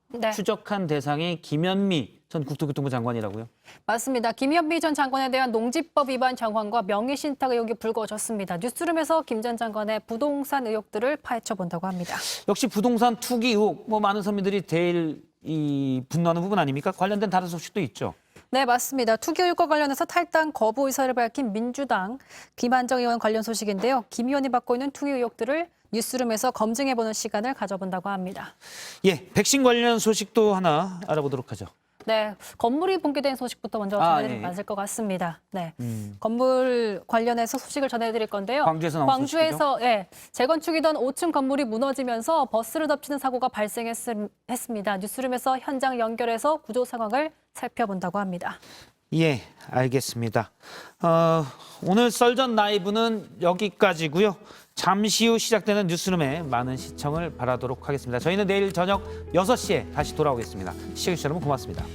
네. 추적한 대상이 김현미 전 국토교통부 장관이라고요? 맞습니다. 김현미 전 장관에 대한 농지법 위반 정황과 명의신탁 의혹이 불거졌습니다. 뉴스룸에서 김 전 장관의 부동산 의혹들을 파헤쳐본다고 합니다. 역시 부동산 투기 의혹, 많은 서민들이 제일 분노하는 부분 아닙니까? 관련된 다른 소식도 있죠. 네, 맞습니다. 투기 의혹과 관련해서 탈당 거부 의사를 밝힌 민주당 김한정 의원 관련 소식인데요. 김 의원이 받고 있는 투기 의혹들을 뉴스룸에서 검증해보는 시간을 가져본다고 합니다. 예, 백신 관련 소식도 하나 알아보도록 하죠. 네, 건물이 붕괴된 소식부터 먼저 전해드리면 맞을 것 같습니다. 네, 건물 관련해서 소식을 전해드릴 건데요. 광주에서 나온 광주에서 재건축이던 5층 건물이 무너지면서 버스를 덮치는 사고가 발생했습니다. 뉴스룸에서 현장 연결해서 구조 상황을 살펴본다고 합니다. 예, 알겠습니다. 오늘 썰전 라이브는 여기까지고요. 잠시 후 시작되는 뉴스룸에 많은 시청을 바라도록 하겠습니다. 저희는 내일 저녁 6시에 다시 돌아오겠습니다. 시청해주셔서 여러분 고맙습니다.